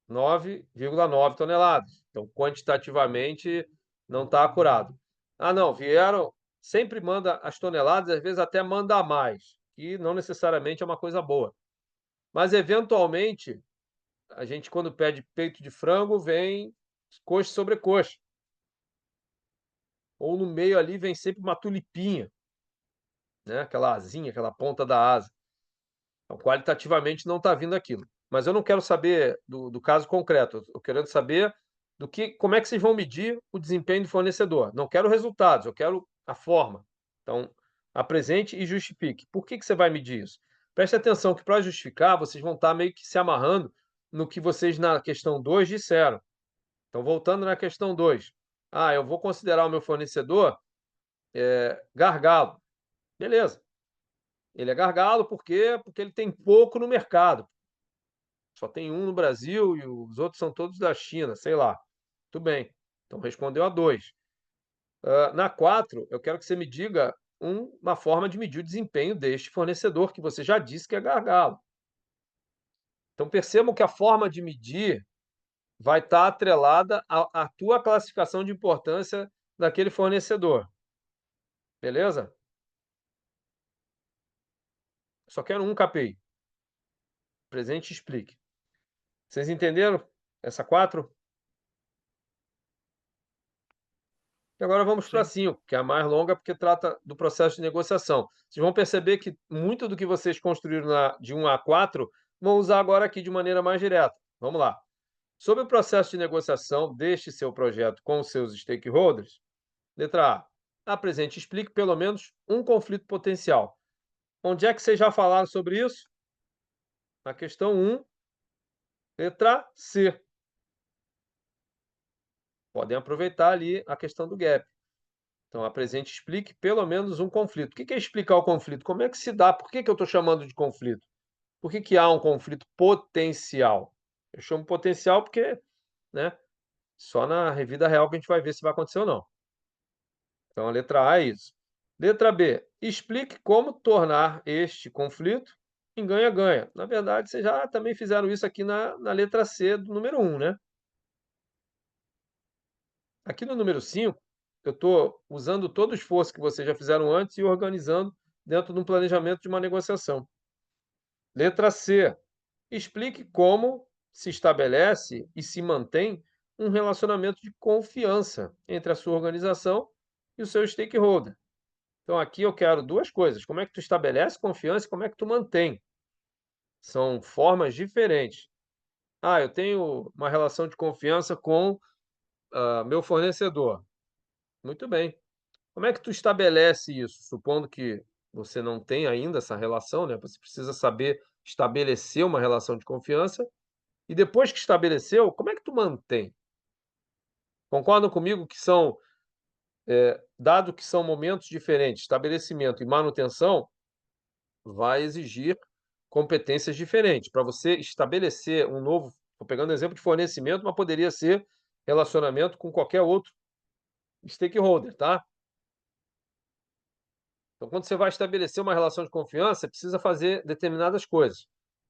9,9 toneladas. Então, quantitativamente, não está acurado. Ah, não, vieram... Sempre manda as toneladas, às vezes até manda a mais, que não necessariamente é uma coisa boa. Mas, eventualmente, a gente, quando pede peito de frango, vem coxa sobre coxa. Ou no meio ali vem sempre uma tulipinha, né? Aquela asinha, aquela ponta da asa. Então, qualitativamente não está vindo aquilo. Mas eu não quero saber do caso concreto. Eu quero saber como é que vocês vão medir o desempenho do fornecedor. Não quero resultados, eu quero a forma. Então, apresente e justifique. Por que você vai medir isso? Preste atenção que, para justificar, vocês vão estar meio que se amarrando no que vocês, na questão 2, disseram. Então, voltando na questão 2. Eu vou considerar o meu fornecedor gargalo. Beleza. Ele é gargalo por quê? Porque ele tem pouco no mercado. Só tem um no Brasil e os outros são todos da China, sei lá. Tudo bem. Então, respondeu a 2. Na 4, eu quero que você me diga uma forma de medir o desempenho deste fornecedor, que você já disse que é gargalo. Então, percebam que a forma de medir vai estar atrelada à tua classificação de importância daquele fornecedor. Beleza? Só quero um KPI. Presente e explique. Vocês entenderam essa 4? E agora vamos para a 5, que é a mais longa, porque trata do processo de negociação. Vocês vão perceber que muito do que vocês construíram de 1 a 4 vão usar agora aqui de maneira mais direta. Vamos lá. Sobre o processo de negociação deste seu projeto com os seus stakeholders, letra A. Apresente e explique pelo menos um conflito potencial. Onde é que vocês já falaram sobre isso? Na questão 1, letra C. Podem aproveitar ali a questão do gap. Então, apresente e explique pelo menos um conflito. O que é explicar o conflito? Como é que se dá? Por que eu estou chamando de conflito? Por que há um conflito potencial? Eu chamo potencial porque, né, só na vida real que a gente vai ver se vai acontecer ou não. Então, a letra A é isso. Letra B. Explique como tornar este conflito em ganha-ganha. Na verdade, vocês já também fizeram isso aqui na letra C do número 1, né? Aqui no número 5, eu estou usando todo o esforço que vocês já fizeram antes e organizando dentro de um planejamento de uma negociação. Letra C. Explique como se estabelece e se mantém um relacionamento de confiança entre a sua organização e o seu stakeholder. Então, aqui eu quero duas coisas. Como é que tu estabelece confiança e como é que tu mantém? São formas diferentes. Eu tenho uma relação de confiança com meu fornecedor. Muito bem. Como é que tu estabelece isso? Supondo que você não tem ainda essa relação, né? Você precisa saber estabelecer uma relação de confiança. E depois que estabeleceu, como é que tu mantém? Concordam comigo que dado que são momentos diferentes, estabelecimento e manutenção, vai exigir competências diferentes. Para você estabelecer um novo, estou pegando o exemplo de fornecimento, mas poderia ser relacionamento com qualquer outro stakeholder, tá? Então, quando você vai estabelecer uma relação de confiança, você precisa fazer determinadas coisas.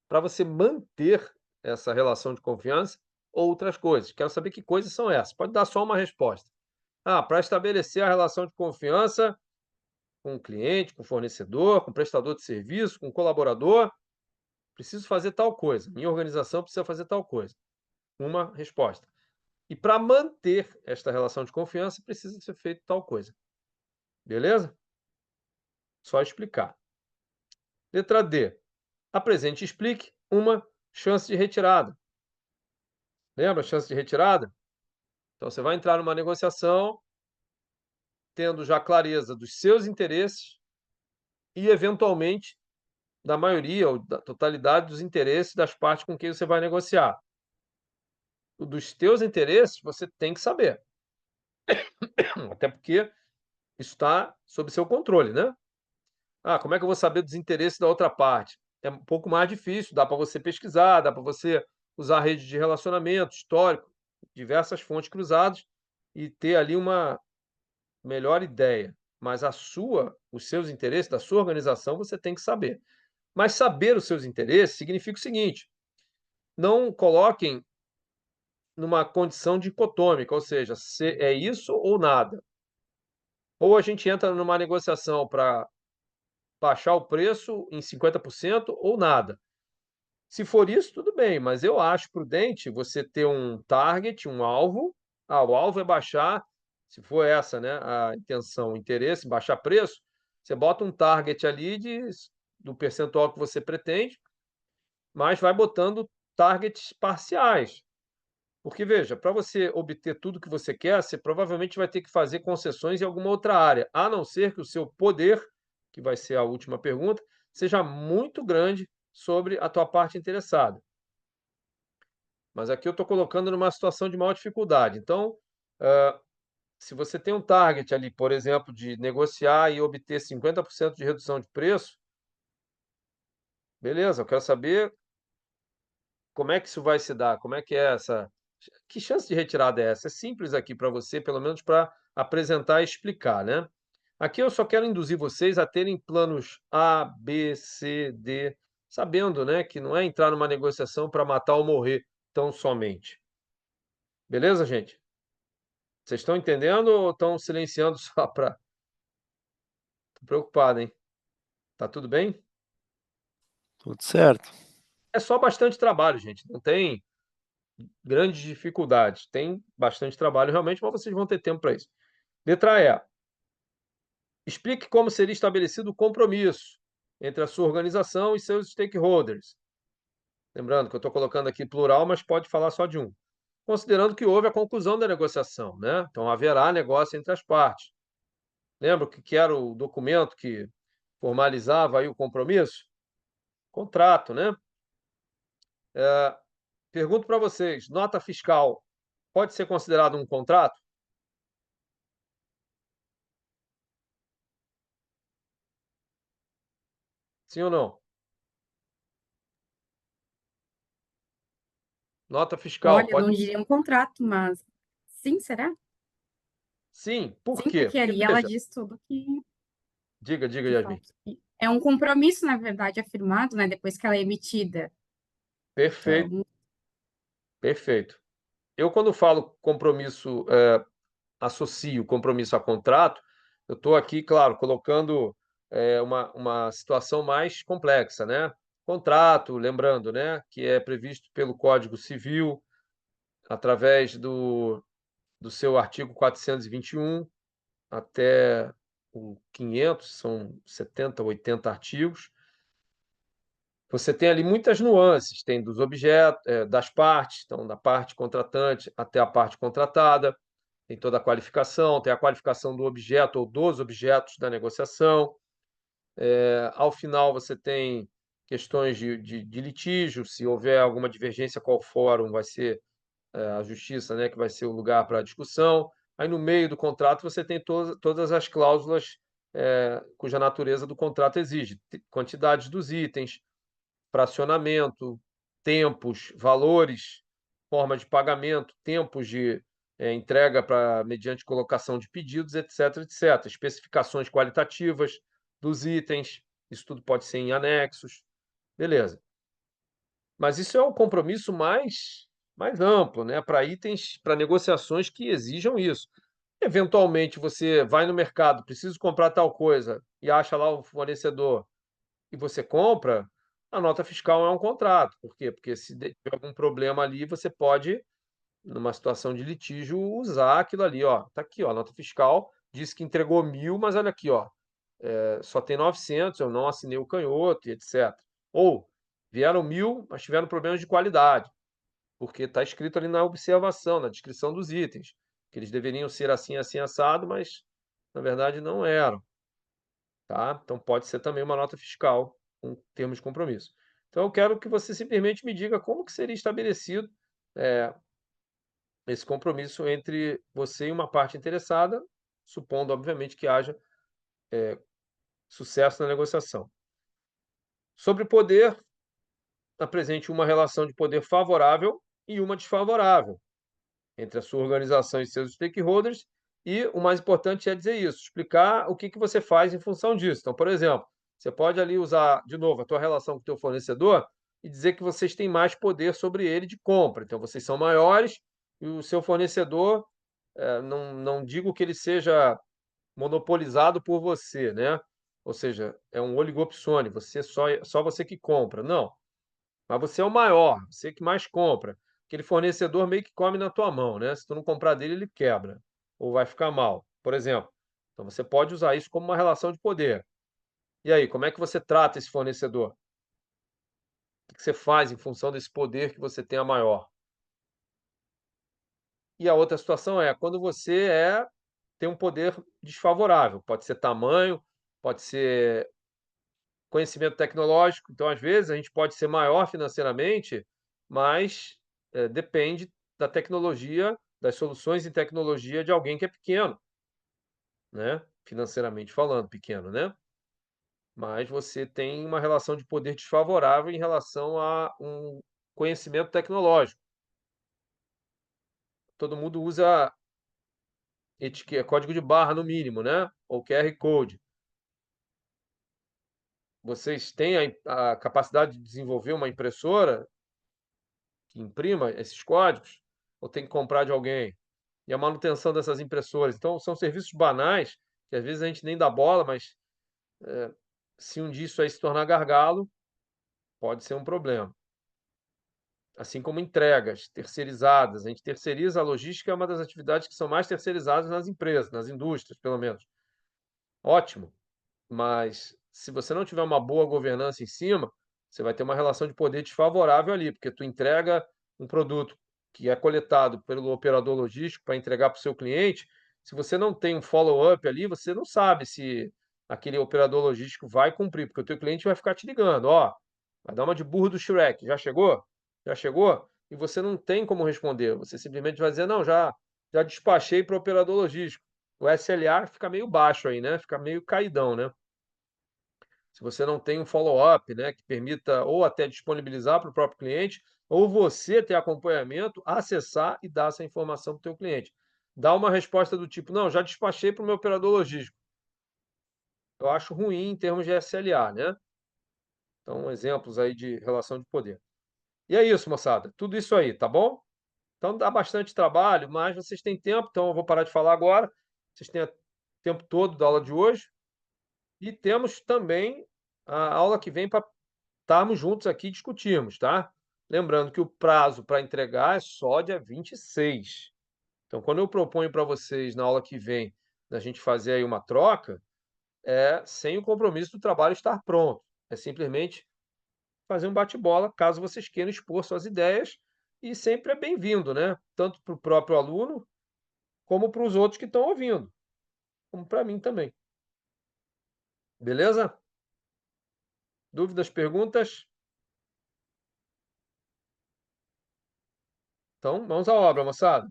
Para você manter essa relação de confiança, outras coisas. Quero saber que coisas são essas. Pode dar só uma resposta. Para estabelecer a relação de confiança com o cliente, com o fornecedor, com o prestador de serviço, com o colaborador, preciso fazer tal coisa. Minha organização precisa fazer tal coisa. Uma resposta. E para manter esta relação de confiança, precisa ser feito tal coisa. Beleza? Só explicar. Letra D. Apresente e explique uma chance de retirada. Lembra a chance de retirada? Então, você vai entrar numa negociação tendo já clareza dos seus interesses e, eventualmente, da maioria ou da totalidade dos interesses das partes com quem você vai negociar. O dos teus interesses, você tem que saber. Até porque isso está sob seu controle, né? Como é que eu vou saber dos interesses da outra parte? É um pouco mais difícil, dá para você pesquisar, dá para você usar a rede de relacionamento, histórico, diversas fontes cruzadas e ter ali uma melhor ideia. Mas os seus interesses, da sua organização, você tem que saber. Mas saber os seus interesses significa o seguinte: não coloquem numa condição dicotômica, ou seja, se é isso ou nada. Ou a gente entra numa negociação para baixar o preço em 50% ou nada. Se for isso, tudo bem, mas eu acho prudente você ter um target, um alvo. O alvo é baixar, se for essa, né, a intenção, o interesse, baixar preço, você bota um target ali do percentual que você pretende, mas vai botando targets parciais. Porque, veja, para você obter tudo que você quer, você provavelmente vai ter que fazer concessões em alguma outra área, a não ser que o seu poder, que vai ser a última pergunta, seja muito grande sobre a tua parte interessada. Mas aqui eu estou colocando numa situação de maior dificuldade. Então, se você tem um target ali, por exemplo, de negociar e obter 50% de redução de preço, beleza, eu quero saber como é que isso vai se dar, como é que é essa. Que chance de retirada é essa? É simples aqui para você, pelo menos para apresentar e explicar, né? Aqui eu só quero induzir vocês a terem planos A, B, C, D, sabendo, né, que não é entrar numa negociação para matar ou morrer tão somente. Beleza, gente? Vocês estão entendendo ou estão silenciando só para... Tô preocupado, hein? Tá tudo bem? Tudo certo. É só bastante trabalho, gente. Não tem grandes dificuldades. Tem bastante trabalho realmente, mas vocês vão ter tempo para isso. Letra E. Explique como seria estabelecido o compromisso entre a sua organização e seus stakeholders. Lembrando que eu estou colocando aqui plural, mas pode falar só de um. Considerando que houve a conclusão da negociação, né? Então haverá negócio entre as partes. Lembra que era o documento que formalizava aí o compromisso? Contrato, né? Pergunto para vocês: nota fiscal pode ser considerado um contrato? Sim ou não? Nota fiscal Olha, não pode. diria um contrato, mas sim, será? Sim, por Sim, quê? porque Porque, ali ela veja, diz tudo diga, que Yasmin. fato. É um compromisso, na verdade, afirmado, né, depois que ela é emitida. Perfeito, Então, perfeito. Eu, quando falo compromisso, associo compromisso a contrato, eu estou aqui, claro, colocando uma situação mais complexa, né? Contrato, lembrando, né, que é previsto pelo Código Civil, através do seu artigo 421 até o 500, são 70, 80 artigos. Você tem ali muitas nuances, tem dos objetos, das partes, então da parte contratante até a parte contratada, tem toda a qualificação, tem a qualificação do objeto ou dos objetos da negociação. Ao final, você tem questões de litígio, se houver alguma divergência, qual fórum vai ser a justiça, né, que vai ser o lugar para a discussão. Aí, no meio do contrato, você tem todas as cláusulas cuja natureza do contrato exige, quantidades dos itens, fracionamento, tempos, valores, forma de pagamento, tempos de entrega mediante colocação de pedidos, etc, etc. Especificações qualitativas dos itens, isso tudo pode ser em anexos, beleza. Mas isso é um compromisso mais amplo, né, para itens, para negociações que exijam isso. Eventualmente, você vai no mercado, precisa comprar tal coisa, e acha lá o fornecedor e você compra, a nota fiscal é um contrato. Por quê? Porque se tiver algum problema ali, você pode, numa situação de litígio, usar aquilo ali, ó. Tá aqui, ó, a nota fiscal diz que entregou 1.000, mas olha aqui, ó. só tem 900, eu não assinei o canhoto, e etc. Ou vieram 1.000, mas tiveram problemas de qualidade, porque está escrito ali na observação, na descrição dos itens, que eles deveriam ser assim, assim, assado, mas na verdade não eram. Tá? Então pode ser também uma nota fiscal, com termos de compromisso. Então eu quero que você simplesmente me diga como que seria estabelecido esse compromisso entre você e uma parte interessada, supondo, obviamente, que haja sucesso na negociação. Sobre poder, apresente uma relação de poder favorável e uma desfavorável entre a sua organização e seus stakeholders, e o mais importante é dizer isso, explicar o que você faz em função disso. Então, por exemplo, você pode ali usar, de novo, a tua relação com o teu fornecedor e dizer que vocês têm mais poder sobre ele de compra. Então, vocês são maiores e o seu fornecedor, não digo que ele seja monopolizado por você, né? Ou seja, é um oligopsone, só você que compra. Não, mas você é o maior, você que mais compra. Aquele fornecedor meio que come na tua mão, né? Se tu não comprar dele, ele quebra ou vai ficar mal, por exemplo. Então você pode usar isso como uma relação de poder. E aí, como é que você trata esse fornecedor? O que você faz em função desse poder que você tem a maior? E a outra situação é quando você tem um poder desfavorável. Pode ser tamanho, pode ser conhecimento tecnológico. Então, às vezes, a gente pode ser maior financeiramente, mas depende da tecnologia, das soluções em tecnologia de alguém que é pequeno, né? Financeiramente falando, pequeno, né? Mas você tem uma relação de poder desfavorável em relação a um conhecimento tecnológico. Todo mundo usa código de barra no mínimo, né? Ou QR Code. Vocês têm a capacidade de desenvolver uma impressora que imprima esses códigos ou tem que comprar de alguém? E a manutenção dessas impressoras. Então, são serviços banais que às vezes a gente nem dá bola, mas se um dia isso aí se tornar gargalo, pode ser um problema. Assim como entregas terceirizadas. A gente terceiriza a logística, é uma das atividades que são mais terceirizadas nas empresas, nas indústrias, pelo menos. Ótimo. Mas se você não tiver uma boa governança em cima, você vai ter uma relação de poder desfavorável ali, porque tu entrega um produto que é coletado pelo operador logístico para entregar para o seu cliente. Se você não tem um follow-up ali, você não sabe se aquele operador logístico vai cumprir, porque o teu cliente vai ficar te ligando, ó, vai dar uma de burro do Shrek, já chegou? Já chegou? E você não tem como responder, você simplesmente vai dizer, não, já despachei para o operador logístico. O SLA fica meio baixo aí, né? Fica meio caidão, né? Se você não tem um follow-up, né, que permita ou até disponibilizar para o próprio cliente, ou você ter acompanhamento, acessar e dar essa informação para o teu cliente. Dá uma resposta do tipo, não, já despachei para o meu operador logístico. Eu acho ruim em termos de SLA, né? Então, exemplos aí de relação de poder. E é isso, moçada. Tudo isso aí, tá bom? Então dá bastante trabalho, mas vocês têm tempo, então eu vou parar de falar agora. Vocês têm o tempo todo da aula de hoje. E temos também a aula que vem para estarmos juntos aqui e discutirmos, tá? Lembrando que o prazo para entregar é só dia 26. Então, quando eu proponho para vocês na aula que vem da gente fazer aí uma troca, é sem o compromisso do trabalho estar pronto. É simplesmente fazer um bate-bola, caso vocês queiram expor suas ideias, e sempre é bem-vindo, né? Tanto para o próprio aluno, como para os outros que estão ouvindo, como para mim também. Beleza? Dúvidas, perguntas? Então, mãos à obra, moçada.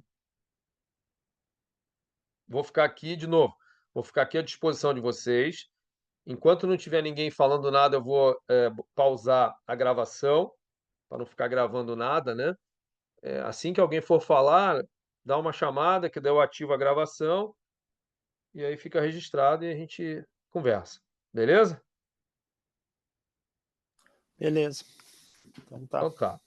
Vou ficar aqui de novo. Vou ficar aqui à disposição de vocês. Enquanto não tiver ninguém falando nada, eu vou pausar a gravação, para não ficar gravando nada, né? Assim que alguém for falar, dá uma chamada, que daí eu ativo a gravação, e aí fica registrado e a gente conversa. Beleza? Beleza. Então tá. Então tá.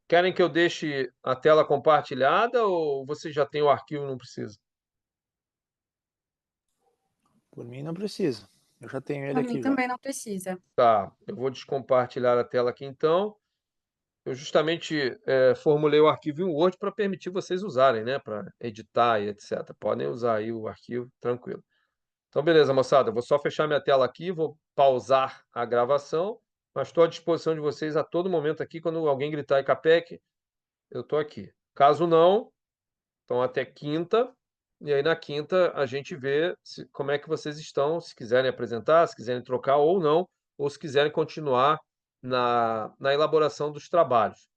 Querem que eu deixe a tela compartilhada ou vocês já têm o arquivo e não precisa? Por mim não precisa. Eu já tenho ele Para aqui mim já. também não precisa. Tá, eu vou descompartilhar a tela aqui então. Eu justamente formulei o arquivo em Word para permitir vocês usarem, né? Para editar e etc. Podem usar aí o arquivo tranquilo. Então, beleza, moçada. Eu vou só fechar minha tela aqui, vou pausar a gravação, mas estou à disposição de vocês a todo momento aqui. Quando alguém gritar ICAPEC, eu estou aqui. Caso não, então até quinta. E aí na quinta a gente vê como é que vocês estão, se quiserem apresentar, se quiserem trocar ou não, ou se quiserem continuar na elaboração dos trabalhos.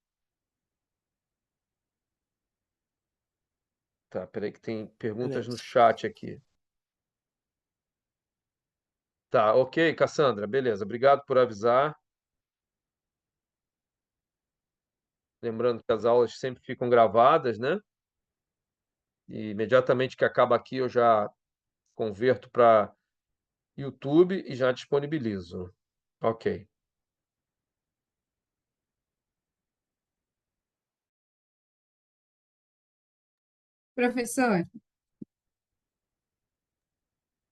Tá, peraí que tem perguntas no Beleza. chat aqui. Tá, ok, Cassandra, beleza. Obrigado por avisar. Lembrando que as aulas sempre ficam gravadas, né? E imediatamente que acaba aqui eu já converto para YouTube e já disponibilizo. Ok. Professor,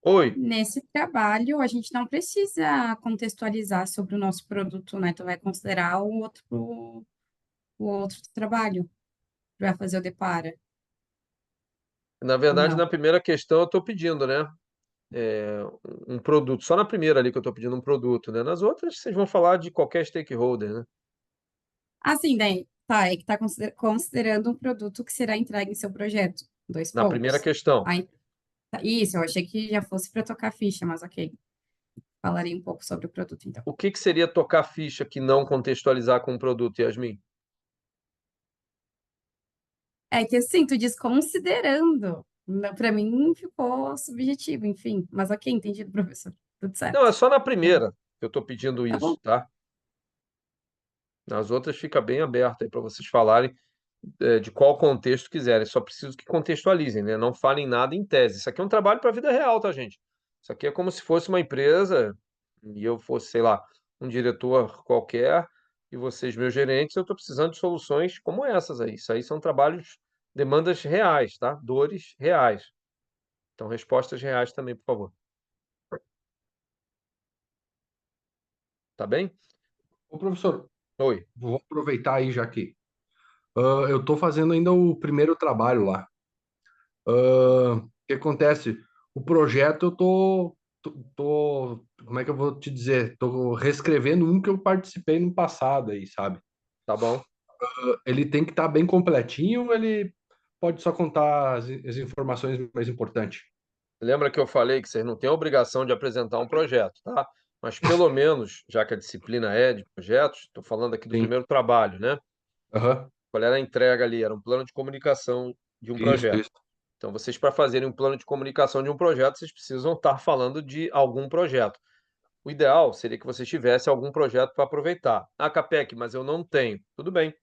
Oi. nesse trabalho a gente não precisa contextualizar sobre o nosso produto, né? Tu vai considerar o outro trabalho, vai fazer o depara, Na ou verdade, na não? primeira questão eu estou pedindo, né? Um produto. Só na primeira ali que eu estou pedindo um produto, né? Nas outras, vocês vão falar de qualquer stakeholder, né? Assim, daí, tá, é que tá considerando um produto que será entregue em seu projeto. Dois Na primeira pontos. questão. Aí, tá, isso, eu achei que já fosse para tocar ficha, mas ok. Falarei um pouco sobre o produto, então. O que que seria tocar ficha que não contextualizar com o produto, Yasmin? É que assim, tu diz considerando. Para mim ficou subjetivo, enfim. Mas ok, entendido, professor. Tudo Não, é certo. só na Tá, primeira que eu estou pedindo tá bom. isso, tá? Nas outras fica bem aberto aí para vocês falarem de qual contexto quiserem. Só preciso que contextualizem, né? Não falem nada em tese. Isso aqui é um trabalho para a vida real, tá, gente? Isso aqui é como se fosse uma empresa e eu fosse, sei lá, um diretor qualquer e vocês, meus gerentes, eu estou precisando de soluções como essas aí. Isso aí são trabalhos, demandas reais, tá? Dores reais. Então, respostas reais também, por favor. Tá bem? Ô, professor, Oi. vou aproveitar aí já que eu estou fazendo ainda o primeiro trabalho lá. O que acontece? O projeto eu como é que eu vou te dizer? Estou reescrevendo um que eu participei no passado aí, sabe? Tá bom. Ele tem que estar bem completinho, ou ele pode só contar as informações mais importantes. Lembra que eu falei que vocês não têm a obrigação de apresentar um projeto, tá? Mas pelo menos, já que a disciplina é de projetos, estou falando aqui do Sim. primeiro trabalho, né? Aham. Qual era a entrega ali? Era um plano de comunicação de um Isso, projeto. isso. Então, vocês, para fazerem um plano de comunicação de um projeto, vocês precisam estar falando de algum projeto. O ideal seria que vocês tivessem algum projeto para aproveitar. Ah, Capec, mas eu não tenho. Tudo bem.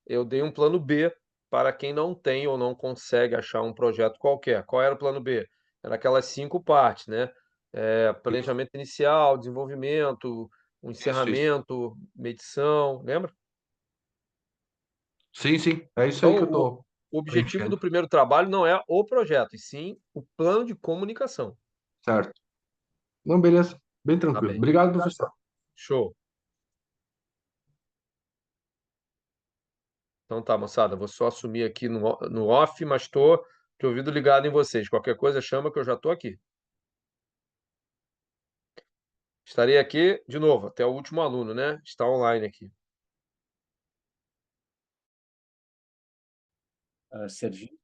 Eu dei um plano B para quem não tem ou não consegue achar um projeto qualquer. Qual era o plano B? Era aquelas 5 partes, né? Isso, Planejamento inicial, desenvolvimento, o isso. encerramento, medição, lembra? Sim, sim. É isso aí Então, que eu o estou o objetivo do preenchendo. primeiro trabalho não é o projeto, e sim o plano de comunicação. Certo. Não, beleza. Bem Tá tranquilo. bem. Obrigado, professor. Show. Então tá, moçada, vou só assumir aqui no off, mas estou de ouvido ligado em vocês. Qualquer coisa chama que eu já estou aqui. Estarei aqui de novo, até o último aluno, né? Está online aqui. Serginho,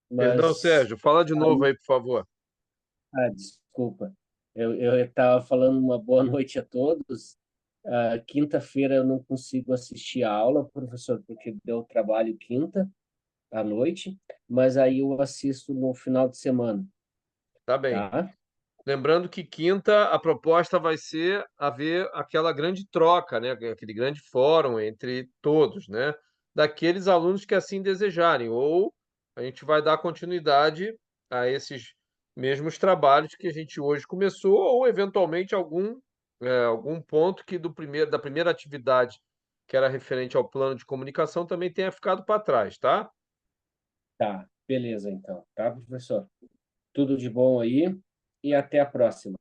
Perdão, mas Sérgio, fala de novo aí, aí, por favor. desculpa, eu estava falando uma boa noite a todos. Quinta-feira eu não consigo assistir a aula, professor, porque deu trabalho quinta à noite, mas aí eu assisto no final de semana, Tá bem. tá? Lembrando que quinta a proposta vai ser haver aquela grande troca, né? Aquele grande fórum entre todos, né? Daqueles alunos que assim desejarem, ou a gente vai dar continuidade a esses mesmos trabalhos que a gente hoje começou, ou eventualmente algum ponto que da primeira atividade, que era referente ao plano de comunicação, também tenha ficado para trás, tá? Tá, beleza então, tá, professor? Tudo de bom aí e até a próxima,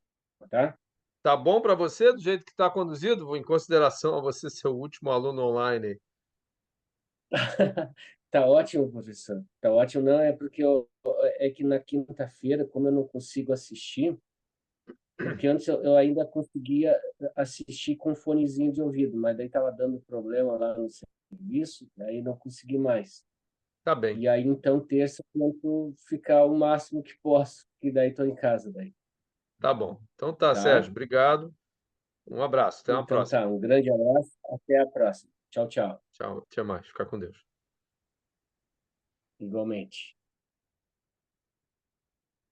tá? Tá bom para você, do jeito que está conduzido, em consideração a você ser o último aluno online aí. Tá ótimo, professor. Tá ótimo. Não, é porque é que na quinta-feira, como eu não consigo assistir, porque antes eu ainda conseguia assistir com fonezinho de ouvido, mas daí estava dando problema lá no serviço, aí não consegui mais. Tá bem, E aí, então, terça, eu tento ficar o máximo que posso, que daí estou em casa daí, tá bom. Então tá, tá? Sérgio, obrigado. Um abraço, até uma Então próxima. tá, um grande abraço, até a próxima. Tchau, tchau. Tchau, até mais. Fica com Deus. Igualmente.